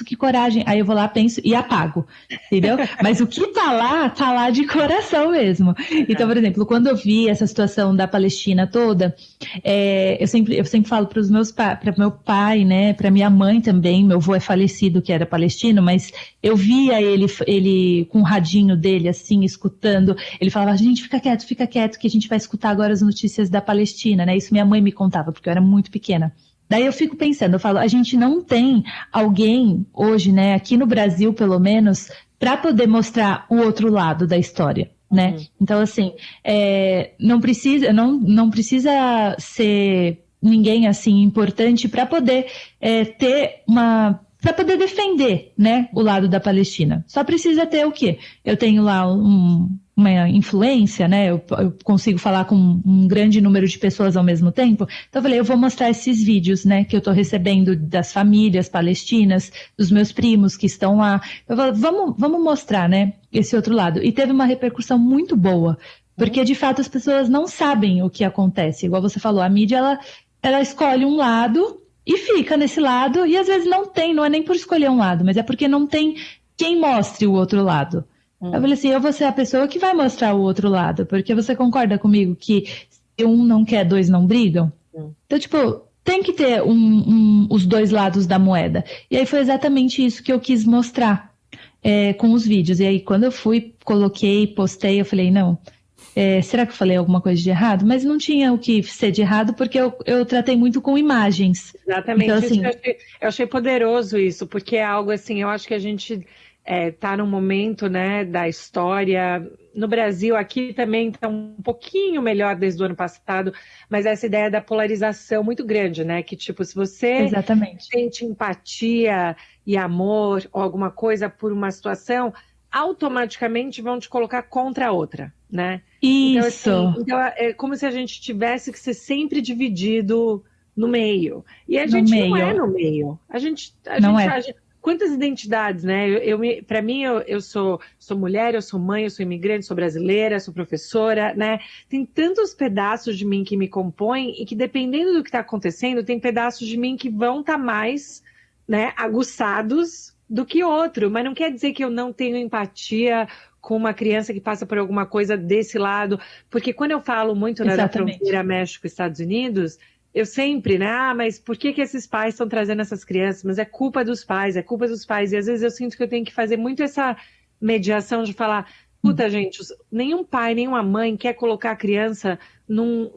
que coragem. Aí eu vou lá, penso e apago, entendeu? Mas o que tá lá de coração mesmo. Então, por exemplo, quando eu vi essa situação da Palestina toda, eu sempre falo para meu pai, né, para minha mãe também, meu avô é falecido, que era palestino, mas eu via ele com o radinho dele, assim, escutando, ele falava, gente, fica quieto, que a gente vai escutar agora as notícias da Palestina, né? Isso minha mãe me contava, porque eu era muito pequena. Daí eu fico pensando, eu falo, a gente não tem alguém hoje, né, aqui no Brasil pelo menos, para poder mostrar o outro lado da história, né? Então, assim, não precisa ser ninguém assim importante para poder para poder defender, né, o lado da Palestina. Só precisa ter o quê? Eu tenho lá uma influência, né? Eu consigo falar com um grande número de pessoas ao mesmo tempo. Então eu falei, eu vou mostrar esses vídeos, né, que eu estou recebendo das famílias palestinas, dos meus primos que estão lá. Eu falei, vamos mostrar, né, esse outro lado. E teve uma repercussão muito boa, porque de fato as pessoas não sabem o que acontece. Igual você falou, a mídia ela escolhe um lado e fica nesse lado, e às vezes não é nem por escolher um lado, mas é porque não tem quem mostre o outro lado. Eu falei assim, eu vou ser a pessoa que vai mostrar o outro lado, porque você concorda comigo que se um não quer, dois não brigam? Então, tipo, tem que ter os dois lados da moeda. E aí foi exatamente isso que eu quis mostrar com os vídeos. E aí, quando eu fui, coloquei, postei, eu falei, não, será que eu falei alguma coisa de errado? Mas não tinha o que ser de errado, porque eu tratei muito com imagens. Exatamente, Então, isso assim, eu achei poderoso isso, porque é algo assim, eu acho que a gente está num momento, né, da história, no Brasil, aqui também está um pouquinho melhor desde o ano passado, mas essa ideia da polarização muito grande, né, que tipo, se você exatamente. sente empatia e amor ou alguma coisa por uma situação, automaticamente vão te colocar contra a outra, né? Então, assim, Isso, então é como se a gente tivesse que ser sempre dividido no meio. E a no gente não é meio, no meio. A não gente é? age. Quantas identidades, né? Para mim, eu sou mulher, eu sou mãe, eu sou imigrante, sou brasileira, sou professora, né? Tem tantos pedaços de mim que me compõem e que, dependendo do que está acontecendo, tem pedaços de mim que vão estar mais, né, aguçados do que outro. Mas não quer dizer que eu não tenho empatia com uma criança que passa por alguma coisa desse lado. Porque quando eu falo muito, né, da Exatamente. fronteira México-Estados Unidos, eu sempre, né? Mas por que esses pais estão trazendo essas crianças? Mas é culpa dos pais, é culpa dos pais. E às vezes eu sinto que eu tenho que fazer muito essa mediação de falar, puta, gente, nenhum pai, nenhuma mãe quer colocar a criança num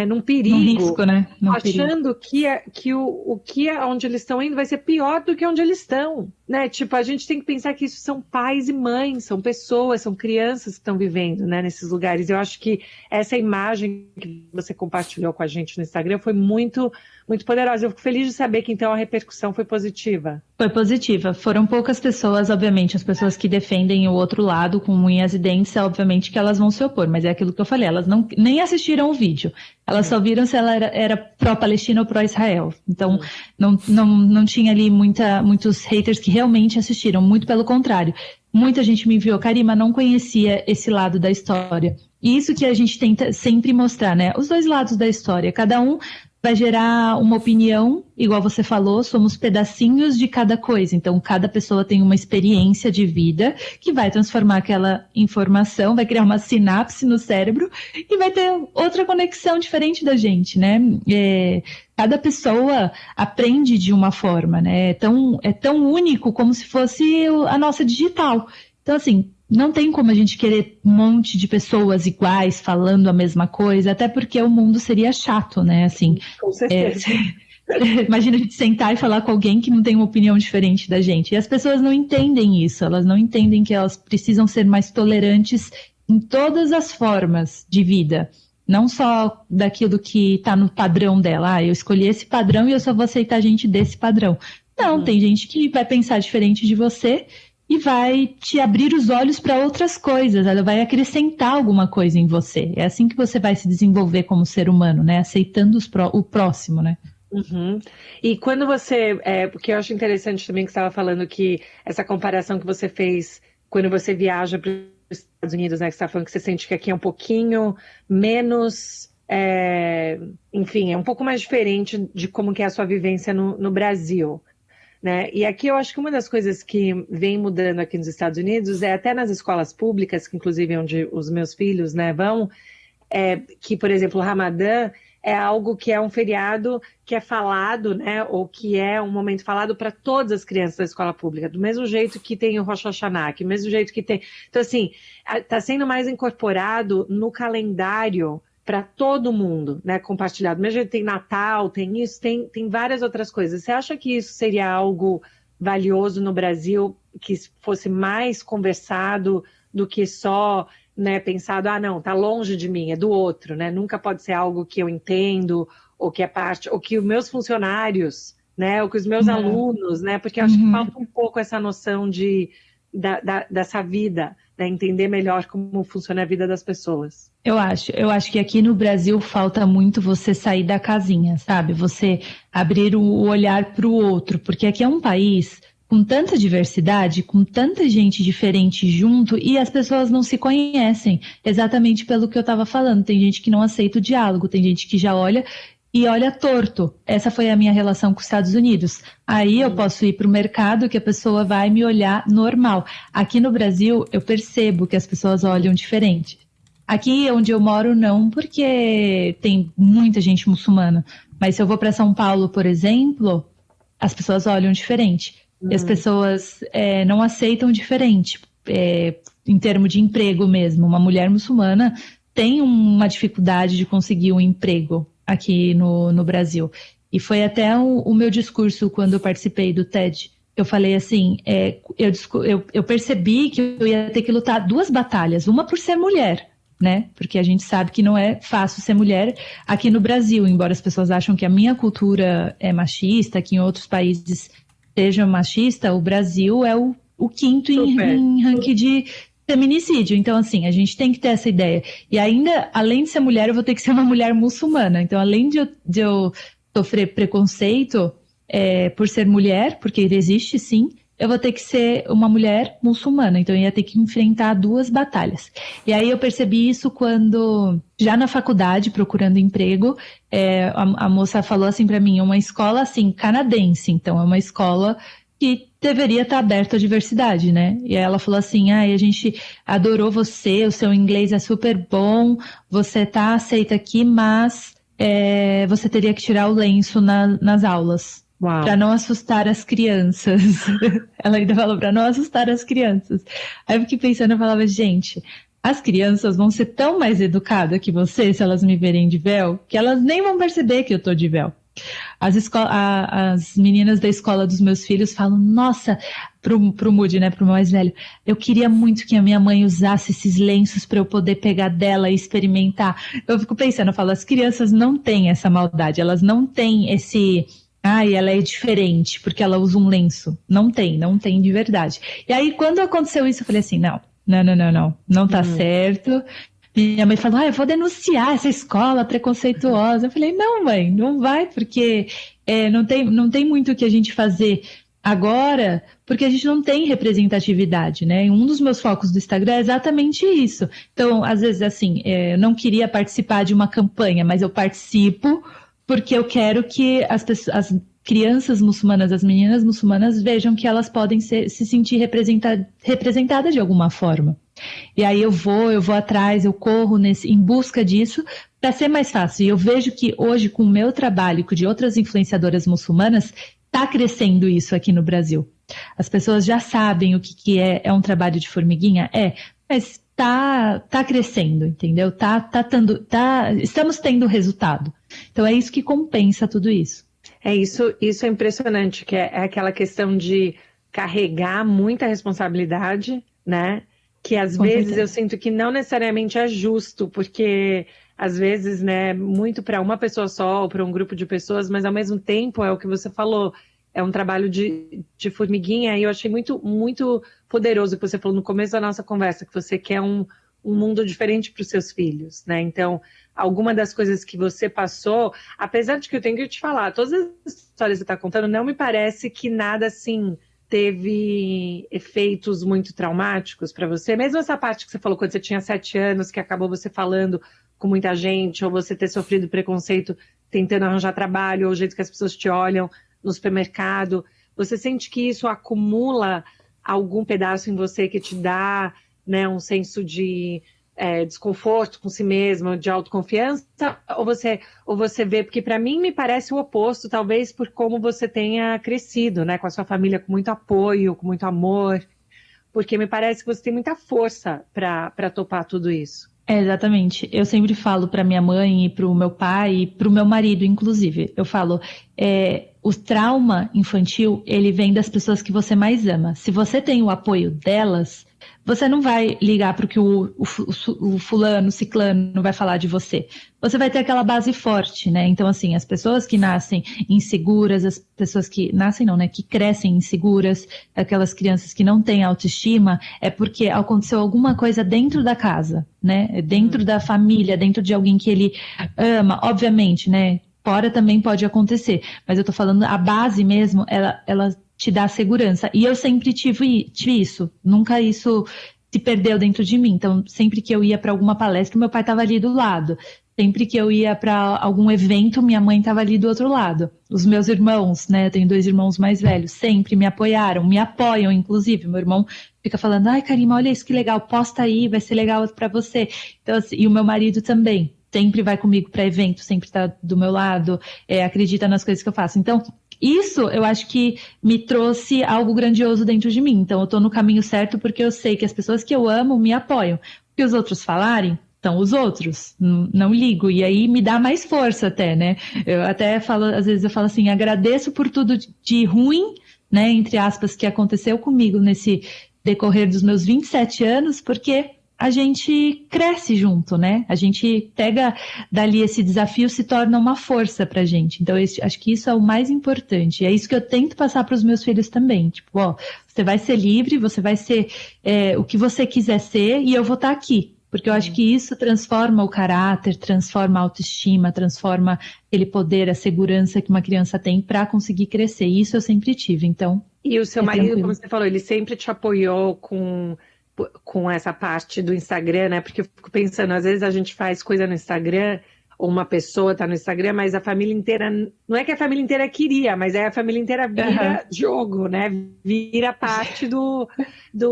Num perigo, risco, né? Num perigo. achando que o que é onde eles estão indo vai ser pior do que onde eles estão, né? Tipo, a gente tem que pensar que isso são pais e mães, são pessoas, são crianças que estão vivendo, né, nesses lugares. Eu acho que essa imagem que você compartilhou com a gente no Instagram foi muito, muito poderosa. Eu fico feliz de saber que então a repercussão foi positiva. Foi positiva. Foram poucas pessoas, obviamente, as pessoas que defendem o outro lado com unhas e dentes, obviamente que elas vão se opor, mas é aquilo que eu falei, elas não, nem assistiram o vídeo, elas só viram se ela era pró-Palestina ou pró-Israel. Então, não tinha ali muitos haters que realmente assistiram, muito pelo contrário. Muita gente me enviou, Karima, não conhecia esse lado da história. E isso que a gente tenta sempre mostrar, né? Os dois lados da história, cada um vai gerar uma opinião, igual você falou, somos pedacinhos de cada coisa. Então, cada pessoa tem uma experiência de vida que vai transformar aquela informação, vai criar uma sinapse no cérebro e vai ter outra conexão diferente da gente, né? Cada pessoa aprende de uma forma, né? É tão único como se fosse a nossa digital. Então, assim, não tem como a gente querer um monte de pessoas iguais falando a mesma coisa, até porque o mundo seria chato, né? Assim, Com certeza. imagina a gente sentar e falar com alguém que não tem uma opinião diferente da gente. E as pessoas não entendem isso, elas não entendem que elas precisam ser mais tolerantes em todas as formas de vida. Não só daquilo que está no padrão dela. Ah, eu escolhi esse padrão e eu só vou aceitar gente desse padrão. Não, tem gente que vai pensar diferente de você e vai te abrir os olhos para outras coisas, ela vai acrescentar alguma coisa em você. É assim que você vai se desenvolver como ser humano, né? Aceitando o próximo, né? Uhum. E quando você, porque eu acho interessante também que você estava falando que essa comparação que você fez quando você viaja para os Estados Unidos, né? Que você está falando que você sente que aqui é um pouquinho menos, enfim, é um pouco mais diferente de como que é a sua vivência no Brasil. Né? E aqui eu acho que uma das coisas que vem mudando aqui nos Estados Unidos é até nas escolas públicas, que inclusive é onde os meus filhos, né, vão, que, por exemplo, o Ramadã é algo que é um feriado que é falado, né, ou que é um momento falado para todas as crianças da escola pública, do mesmo jeito que tem o Rosh Hashanah, do mesmo jeito que tem... Então, assim, está sendo mais incorporado no calendário para todo mundo, né, compartilhado. Mesmo tem Natal, tem isso, tem várias outras coisas. Você acha que isso seria algo valioso no Brasil, que fosse mais conversado do que só, né, pensado, não, tá longe de mim, é do outro, né? Nunca pode ser algo que eu entendo, ou que é parte, ou que os meus funcionários, né, ou que os meus alunos, né? Porque eu acho que falta um pouco essa noção dessa vida, né, entender melhor como funciona a vida das pessoas. Eu acho que aqui no Brasil falta muito você sair da casinha, sabe? Você abrir o olhar para o outro, porque aqui é um país com tanta diversidade, com tanta gente diferente junto, e as pessoas não se conhecem, exatamente pelo que eu estava falando. Tem gente que não aceita o diálogo, tem gente que já olha e olha torto. Essa foi a minha relação com os Estados Unidos. Aí eu posso ir para o mercado que a pessoa vai me olhar normal. Aqui no Brasil, eu percebo que as pessoas olham diferente. Aqui onde eu moro, não, porque tem muita gente muçulmana. Mas se eu vou para São Paulo, por exemplo, as pessoas olham diferente. E as pessoas não aceitam diferente. em termos de emprego mesmo. Uma mulher muçulmana tem uma dificuldade de conseguir um emprego aqui no Brasil. E foi até o meu discurso quando eu participei do TED. Eu falei assim, eu percebi que eu ia ter que lutar 2 batalhas, uma por ser mulher, né? Porque a gente sabe que não é fácil ser mulher aqui no Brasil, embora as pessoas acham que a minha cultura é machista, que em outros países seja machista, o Brasil é o 5º em ranking de feminicídio. Então, assim, a gente tem que ter essa ideia. E ainda, além de ser mulher, eu vou ter que ser uma mulher muçulmana. Então, além de eu sofrer preconceito por ser mulher, porque ele existe sim, eu vou ter que ser uma mulher muçulmana. Então, eu ia ter que enfrentar 2 batalhas. E aí eu percebi isso quando, já na faculdade, procurando emprego, a moça falou assim para mim, uma escola assim, canadense. Então, é uma escola que deveria estar aberta à diversidade, né? E aí ela falou assim, a gente adorou você, o seu inglês é super bom, você tá aceita aqui, mas você teria que tirar o lenço nas aulas. Para não assustar as crianças. Ela ainda falou para não assustar as crianças. Aí eu fiquei pensando, eu falava, gente, as crianças vão ser tão mais educadas que você, se elas me verem de véu, que elas nem vão perceber que eu tô de véu. As meninas da escola dos meus filhos falam, nossa, pro Moody, né, pro mais velho, eu queria muito que a minha mãe usasse esses lenços para eu poder pegar dela e experimentar. Eu fico pensando, eu falo, as crianças não têm essa maldade, elas não têm esse... ela é diferente porque ela usa um lenço. Não tem de verdade. E aí, quando aconteceu isso, eu falei assim, não tá certo. Minha mãe falou, eu vou denunciar essa escola preconceituosa. Eu falei, não, mãe, não vai, porque não tem muito o que a gente fazer agora, porque a gente não tem representatividade, né? E um dos meus focos do Instagram é exatamente isso. Então, às vezes, assim, eu não queria participar de uma campanha, mas eu participo porque eu quero que as crianças muçulmanas, as meninas muçulmanas, vejam que elas podem se sentir representadas de alguma forma. E aí eu vou atrás, eu corro em busca disso para ser mais fácil. E eu vejo que hoje, com o meu trabalho e com o de outras influenciadoras muçulmanas, está crescendo isso aqui no Brasil. As pessoas já sabem o que é um trabalho de formiguinha? Mas tá crescendo, entendeu? Estamos tendo resultado. Então é isso que compensa tudo isso. Isso é impressionante, que é aquela questão de carregar muita responsabilidade, né? Que às vezes eu sinto que não necessariamente é justo, porque às vezes, né, muito para uma pessoa só ou para um grupo de pessoas, mas ao mesmo tempo é o que você falou, é um trabalho de formiguinha, e eu achei muito, muito poderoso o que você falou no começo da nossa conversa, que você quer um mundo diferente para os seus filhos, né? Então, alguma das coisas que você passou, apesar de que eu tenho que te falar, todas as histórias que você está contando, não me parece que nada assim teve efeitos muito traumáticos para você, mesmo essa parte que você falou quando você tinha 7 anos, que acabou você falando com muita gente, ou você ter sofrido preconceito tentando arranjar trabalho, ou o jeito que as pessoas te olham no supermercado, você sente que isso acumula algum pedaço em você que te dá, né, um senso de desconforto com si mesmo, de autoconfiança, ou você vê, porque para mim me parece o oposto, talvez por como você tenha crescido, né, com a sua família, com muito apoio, com muito amor, porque me parece que você tem muita força para topar tudo isso. Exatamente. Eu sempre falo para minha mãe e para o meu pai e para o meu marido, inclusive. Eu falo, o trauma infantil, ele vem das pessoas que você mais ama. Se você tem o apoio delas, você não vai ligar para o que o fulano, o ciclano vai falar de você. Você vai ter aquela base forte, né? Então, assim, as pessoas que nascem inseguras, as pessoas que nascem não, né? Que crescem inseguras, aquelas crianças que não têm autoestima, é porque aconteceu alguma coisa dentro da casa, né? Dentro da família, dentro de alguém que ele ama, obviamente, né? Fora também pode acontecer, mas eu tô falando, a base mesmo, ela te dá segurança. E eu sempre tive isso, nunca isso se perdeu dentro de mim. Então, sempre que eu ia para alguma palestra, meu pai estava ali do lado. Sempre que eu ia para algum evento, minha mãe estava ali do outro lado. Os meus irmãos, né, eu tenho 2 irmãos mais velhos, sempre me apoiaram, me apoiam, inclusive. Meu irmão fica falando, ai, Karima, olha isso que legal, posta aí, vai ser legal para você. Então, assim, e o meu marido também. Sempre vai comigo para evento, sempre está do meu lado, acredita nas coisas que eu faço. Então, Isso eu acho que me trouxe algo grandioso dentro de mim. Então eu tô no caminho certo porque eu sei que as pessoas que eu amo me apoiam. O que os outros falarem, então os outros, não ligo. E aí me dá mais força até, né? Eu até falo, às vezes eu falo assim, agradeço por tudo de ruim, né, entre aspas, que aconteceu comigo nesse decorrer dos meus 27 anos, porque a gente cresce junto, né? A gente pega dali esse desafio, se torna uma força pra gente. Então, acho que isso é o mais importante. É isso que eu tento passar para os meus filhos também. Tipo, ó, você vai ser livre, você vai ser o que você quiser ser e eu vou estar aqui. Porque eu acho que isso transforma o caráter, transforma a autoestima, transforma aquele poder, a segurança que uma criança tem para conseguir crescer. E isso eu sempre tive. Então, E o seu marido, tranquilo. como você falou, ele sempre te apoiou com essa parte do Instagram, né? Porque eu fico pensando, às vezes a gente faz coisa no Instagram, ou uma pessoa tá no Instagram, mas a família inteira, não é que a família inteira queria, mas é a família inteira vira jogo, né? Vira parte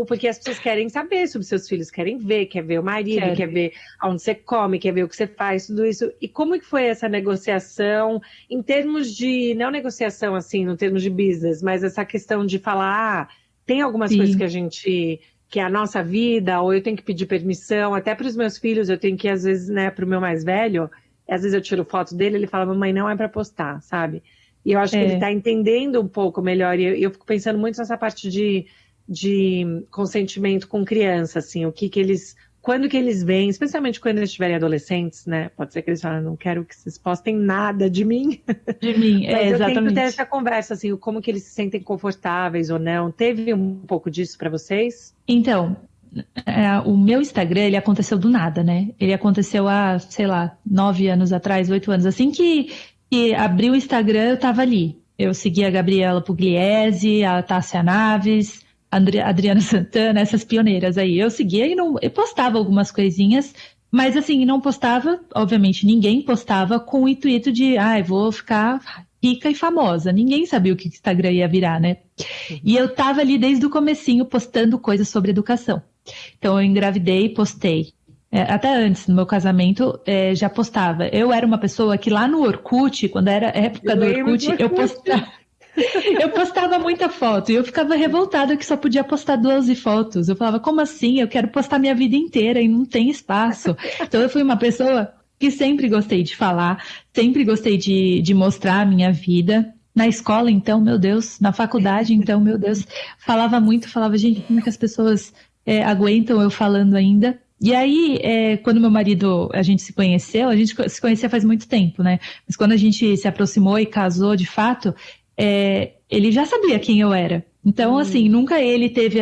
porque as pessoas querem saber sobre seus filhos, querem ver, quer ver o marido, quer ver aonde você come, quer ver o que você faz, tudo isso. E como que foi essa negociação, em termos de, não negociação assim, no termos de business, mas essa questão de falar, tem algumas coisas que é a nossa vida, ou eu tenho que pedir permissão, até para os meus filhos, eu tenho que, às vezes, né, para o meu mais velho, às vezes eu tiro foto dele, ele fala, mamãe, não é para postar, sabe? E eu acho que ele está entendendo um pouco melhor, e eu fico pensando muito nessa parte de consentimento com criança, assim, quando que eles vêm, especialmente quando eles estiverem adolescentes, né? Pode ser que eles falem, não quero que vocês postem nada de mim. De mim, Mas eu exatamente. tento ter essa conversa, assim, como que eles se sentem confortáveis ou não. Teve um pouco disso para vocês? Então, o meu Instagram, ele aconteceu do nada, né? Ele aconteceu há, sei lá, 9 anos atrás, 8 anos. Assim que abri o Instagram, eu tava ali. Eu seguia a Gabriela Pugliese, a Tássia Naves, a Adriana Santana, essas pioneiras aí. Eu seguia eu postava algumas coisinhas, mas assim, não postava, obviamente, ninguém postava com o intuito de, vou ficar rica e famosa. Ninguém sabia o que o Instagram ia virar, né? E eu tava ali desde o comecinho postando coisas sobre educação. Então eu engravidei, postei. Até antes, no meu casamento, já postava. Eu era uma pessoa que lá no Orkut, quando era época do Orkut, eu postava muita foto. E eu ficava revoltada que só podia postar 12 fotos. Eu falava, como assim? Eu quero postar minha vida inteira e não tem espaço. Então eu fui uma pessoa que sempre gostei de falar, sempre gostei de mostrar a minha vida. Na escola, então, meu Deus. Na faculdade, então, meu Deus. Falava muito, falava, gente, como é que as pessoas aguentam eu falando ainda? E aí, quando meu marido, a gente se conheceu, a gente se conhecia faz muito tempo, né? Mas quando a gente se aproximou e casou, de fato, ele já sabia quem eu era. Então, assim, nunca ele teve,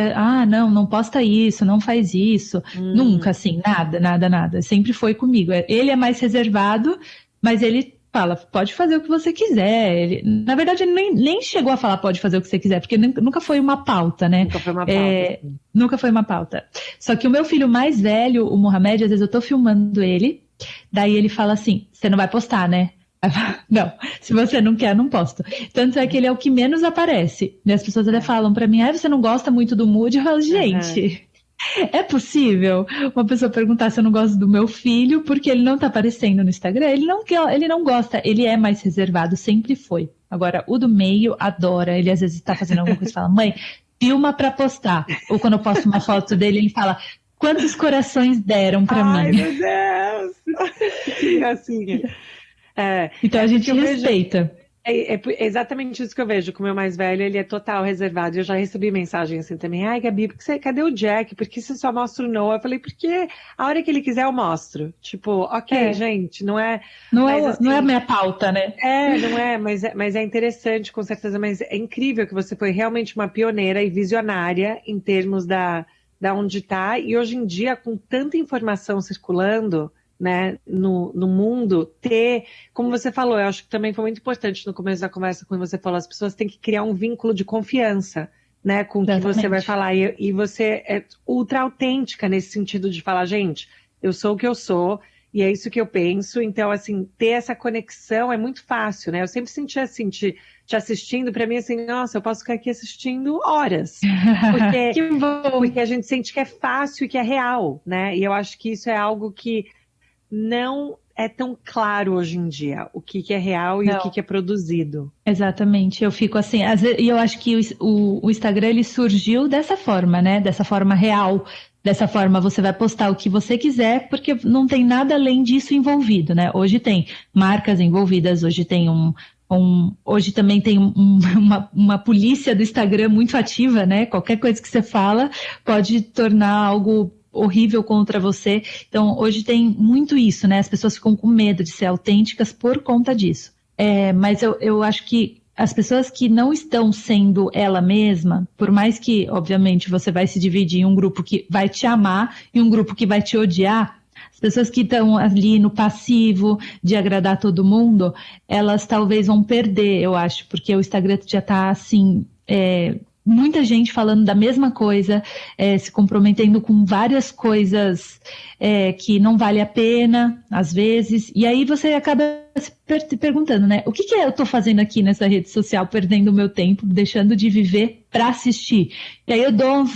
não posta isso, não faz isso. Nunca, assim, nada, nada, nada. Sempre foi comigo. Ele é mais reservado, mas ele fala, pode fazer o que você quiser. Na verdade, ele nem chegou a falar pode fazer o que você quiser, porque nunca foi uma pauta, né? Nunca foi uma pauta. Nunca foi uma pauta. Só que o meu filho mais velho, o Mohamed, às vezes eu tô filmando ele, daí ele fala assim, você não vai postar, né? Não, se você não quer, não posto. Tanto é que ele é o que menos aparece. E as pessoas até falam pra mim, você não gosta muito do Mood? Eu falo, gente... É possível uma pessoa perguntar se eu não gosto do meu filho porque ele não tá aparecendo no Instagram? Ele não gosta, ele é mais reservado, sempre foi. Agora, o do meio adora, ele às vezes tá fazendo alguma coisa e fala, mãe, filma pra postar. Ou quando eu posto uma foto dele, ele fala, quantos corações deram pra mim? Ai, meu Deus! Que gracinha. Então a gente respeita. É exatamente isso que eu vejo com o meu mais velho, ele é total reservado. Eu já recebi mensagem assim também. Ai, Gabi, cadê o Jack? Por que você só mostra o Noah? Eu falei, porque a hora que ele quiser eu mostro. Tipo, ok, gente, não é... Não assim, é a minha pauta, né? Não é, mas é interessante, com certeza. Mas é incrível que você foi realmente uma pioneira e visionária em termos da onde está. E hoje em dia, com tanta informação circulando... né, no mundo, como você falou, eu acho que também foi muito importante no começo da conversa, quando você falou, as pessoas têm que criar um vínculo de confiança, né, com o que você vai falar, e você é ultra autêntica nesse sentido de falar, gente, eu sou o que eu sou, e é isso que eu penso, então, assim, ter essa conexão é muito fácil, né, eu sempre senti assim, te assistindo, pra mim, assim, nossa, eu posso ficar aqui assistindo horas, porque a gente sente que é fácil e que é real, né, e eu acho que isso é algo que não é tão claro hoje em dia o que é real e Não. o que é produzido. Exatamente, eu fico assim, às vezes, e eu acho que o Instagram ele surgiu dessa forma, né? Dessa forma real, dessa forma você vai postar o que você quiser, porque não tem nada além disso envolvido, né? Hoje tem marcas envolvidas, hoje tem hoje também tem uma polícia do Instagram muito ativa, né? Qualquer coisa que você fala pode tornar algo horrível contra você. Então, hoje tem muito isso, né? As pessoas ficam com medo de ser autênticas por conta disso. Mas eu acho que as pessoas que não estão sendo ela mesma, por mais que, obviamente, você vai se dividir em um grupo que vai te amar e um grupo que vai te odiar, as pessoas que estão ali no passivo de agradar todo mundo, elas talvez vão perder, eu acho, porque o Instagram já está assim. Muita gente falando da mesma coisa, se comprometendo com várias coisas que não vale a pena, às vezes, e aí você acaba se perguntando, né? O que eu estou fazendo aqui nessa rede social, perdendo o meu tempo, deixando de viver para assistir? E aí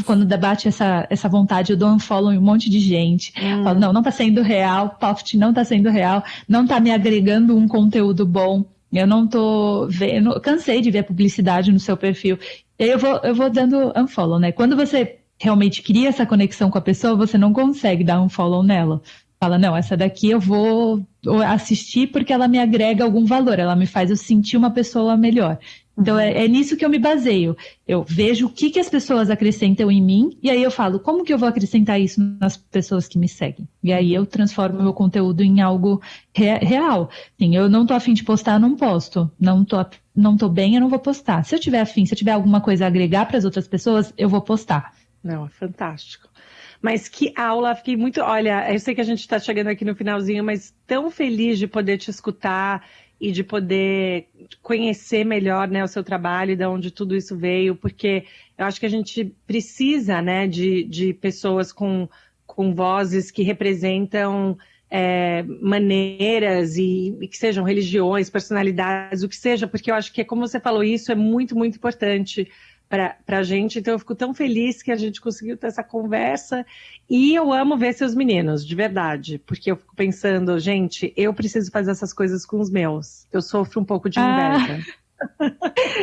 quando debate essa vontade, eu dou um follow em um monte de gente, falo, não está sendo real, Poft não está sendo real, não está me agregando um conteúdo bom, eu não estou vendo, cansei de ver publicidade no seu perfil. E aí eu vou dando unfollow, né? Quando você realmente cria essa conexão com a pessoa, você não consegue dar unfollow nela. Fala, não, essa daqui eu vou assistir porque ela me agrega algum valor, ela me faz eu sentir uma pessoa melhor. Então, é nisso que eu me baseio. Eu vejo o que as pessoas acrescentam em mim, e aí eu falo, como que eu vou acrescentar isso nas pessoas que me seguem? E aí eu transformo o meu conteúdo em algo real. Sim, eu não tô afim de postar, eu não posto. Não tô bem, eu não vou postar. Se eu tiver afim, se eu tiver alguma coisa a agregar para as outras pessoas, eu vou postar. Não, é fantástico. Mas que aula, fiquei muito... Olha, eu sei que a gente está chegando aqui no finalzinho, mas tão feliz de poder te escutar e de poder conhecer melhor, né, o seu trabalho e de onde tudo isso veio, porque eu acho que a gente precisa, né, de pessoas com vozes que representam maneiras e que sejam religiões, personalidades, o que seja, porque eu acho que, como você falou, isso é muito, muito importante para a gente, então eu fico tão feliz que a gente conseguiu ter essa conversa e eu amo ver seus meninos, de verdade, porque eu fico pensando, gente, eu preciso fazer essas coisas com os meus, eu sofro um pouco de inveja.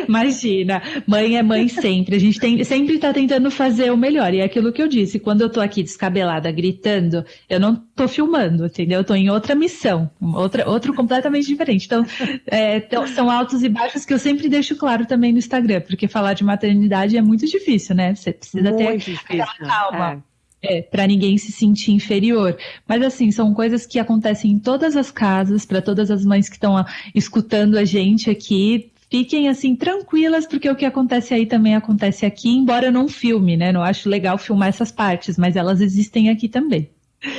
Imagina, mãe é mãe sempre, a gente sempre está tentando fazer o melhor, e é aquilo que eu disse, quando eu tô aqui descabelada, gritando, eu não tô filmando, entendeu? Eu tô em outra missão, outro completamente diferente, então são altos e baixos que eu sempre deixo claro também no Instagram, porque falar de maternidade é muito difícil, né? Você precisa ter aquela calma. Para ninguém se sentir inferior. Mas assim, são coisas que acontecem em todas as casas, para todas as mães que estão escutando a gente aqui. Fiquem assim tranquilas, porque o que acontece aí também acontece aqui, embora eu não filme, né? Não acho legal filmar essas partes, mas elas existem aqui também.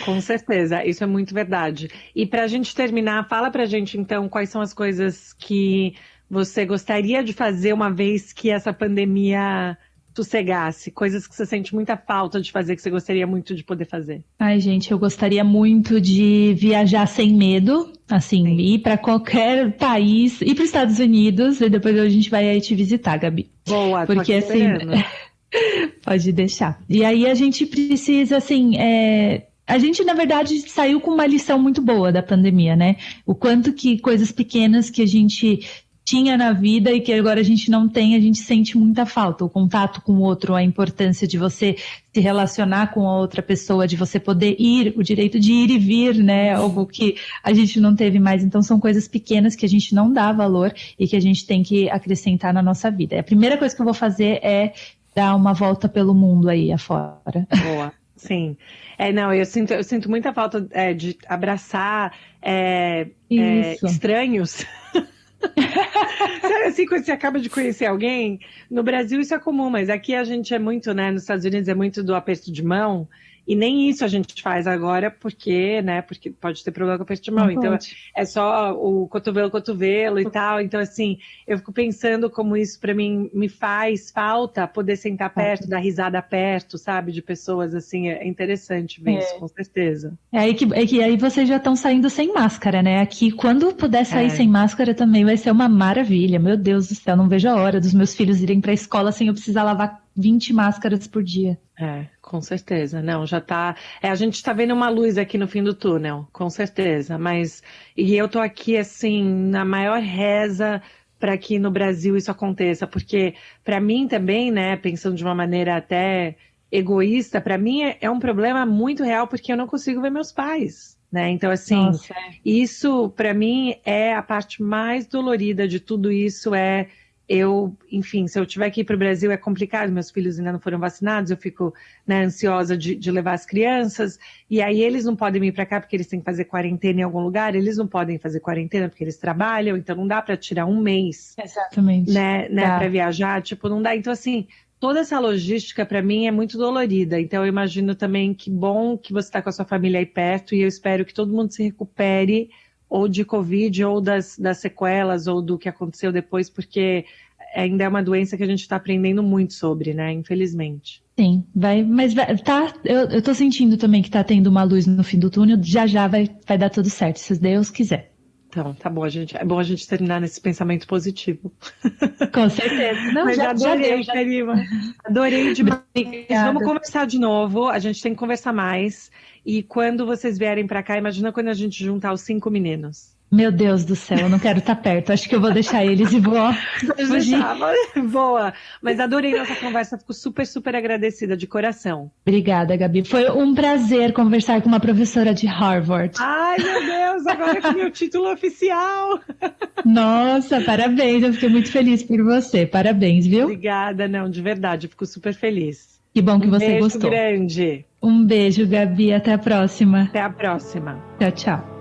Com certeza, isso é muito verdade. E para a gente terminar, fala para a gente então quais são as coisas que você gostaria de fazer uma vez que essa pandemia sossegasse, coisas que você sente muita falta de fazer, que você gostaria muito de poder fazer. Ai, gente, eu gostaria muito de viajar sem medo, assim, Sim. Ir para qualquer país, ir para os Estados Unidos, e depois a gente vai aí te visitar, Gabi. Boa, porque assim, pode deixar. E aí a gente precisa, assim, a gente, na verdade, saiu com uma lição muito boa da pandemia, né? O quanto que coisas pequenas que a gente tinha na vida e que agora a gente não tem, a gente sente muita falta. O contato com o outro, a importância de você se relacionar com a outra pessoa, de você poder ir, o direito de ir e vir, né? Algo que a gente não teve mais. Então, são coisas pequenas que a gente não dá valor e que a gente tem que acrescentar na nossa vida. A primeira coisa que eu vou fazer é dar uma volta pelo mundo aí afora. Boa. Sim. Não, eu sinto muita falta de abraçar estranhos. Sabe assim, quando você acaba de conhecer alguém, no Brasil isso é comum, mas aqui a gente é muito, né, nos Estados Unidos é muito do aperto de mão, e nem isso a gente faz agora, porque pode ter problema com o aperto de mão, Não então pode. é só o cotovelo e tal, então assim, eu fico pensando como isso pra mim me faz falta, poder sentar perto, dar risada perto, sabe, de pessoas assim, é interessante ver isso, com certeza. Aí vocês já estão saindo sem máscara, né? Aqui, quando puder sair sem máscara também vai ser uma maravilha, meu Deus do céu, não vejo a hora dos meus filhos irem pra escola sem eu precisar lavar 20 máscaras por dia. Com certeza. Não, já tá. A gente tá vendo uma luz aqui no fim do túnel, com certeza. E eu tô aqui, assim, na maior reza para que no Brasil isso aconteça, porque para mim também, né, pensando de uma maneira até egoísta, para mim é um problema muito real, porque eu não consigo ver meus pais, né? Então, assim, Nossa, isso para mim é a parte mais dolorida de tudo isso, enfim, se eu tiver que ir para o Brasil é complicado, meus filhos ainda não foram vacinados, eu fico, né, ansiosa de levar as crianças, e aí eles não podem vir para cá porque eles têm que fazer quarentena em algum lugar, eles não podem fazer quarentena porque eles trabalham, então não dá para tirar um mês, exatamente. né, Tá. para viajar, tipo, não dá. Então, assim, toda essa logística para mim é muito dolorida, então eu imagino também que bom que você está com a sua família aí perto, e eu espero que todo mundo se recupere, ou de Covid, ou das sequelas, ou do que aconteceu depois, porque ainda é uma doença que a gente está aprendendo muito sobre, né? Infelizmente. Sim, tá, eu tô sentindo também que tá tendo uma luz no fim do túnel, já vai dar tudo certo, se Deus quiser. Então, tá bom, é bom a gente terminar nesse pensamento positivo. Com certeza. Não, Mas já adorei, deu. Karima. Adorei demais. Vamos Obrigada. conversar de novo, a gente tem que conversar mais. E quando vocês vierem para cá, imagina quando a gente juntar os 5 meninos. Meu Deus do céu, eu não quero estar perto. Acho que eu vou deixar eles e vou fugir. Boa. Mas adorei nossa conversa, fico super, super agradecida, de coração. Obrigada, Gabi. Foi um prazer conversar com uma professora de Harvard. Ai, meu Deus, agora que meu título oficial. Nossa, parabéns. Eu fiquei muito feliz por você. Parabéns, viu? Obrigada, não, de verdade, eu fico super feliz. Que bom que você Beijo gostou. grande. Um beijo, Gabi. Até a próxima. Até a próxima. Tchau, tchau.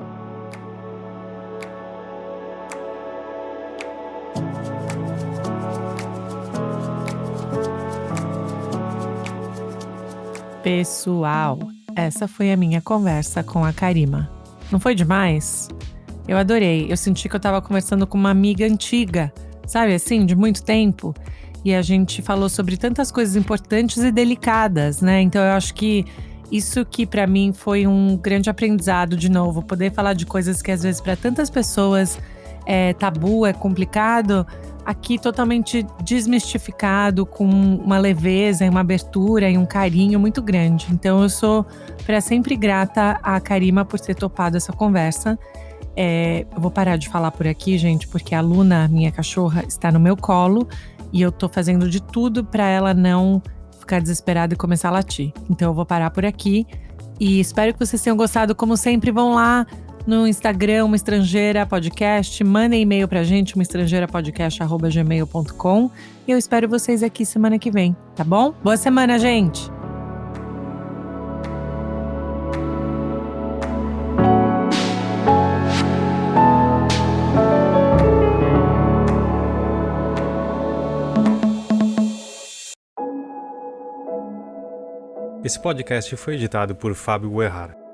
Pessoal, essa foi a minha conversa com a Karima. Não foi demais? Eu adorei. Eu senti que eu tava conversando com uma amiga antiga, sabe assim, de muito tempo. E a gente falou sobre tantas coisas importantes e delicadas, né? Então eu acho que isso que pra mim foi um grande aprendizado de novo. Poder falar de coisas que às vezes pra tantas pessoas é tabu, é complicado. Aqui totalmente desmistificado, com uma leveza e uma abertura e um carinho muito grande. Então eu sou para sempre grata à Karima por ter topado essa conversa. Eu vou parar de falar por aqui, gente, porque a Luna, minha cachorra, está no meu colo e eu tô fazendo de tudo para ela não ficar desesperada e começar a latir. Então eu vou parar por aqui e espero que vocês tenham gostado. Como sempre, vão lá no Instagram, Uma Estrangeira Podcast, mandem e-mail pra gente, umaestrangeirapodcast@gmail.com, e eu espero vocês aqui semana que vem, tá bom? Boa semana, gente! Esse podcast foi editado por Fábio Guerrara.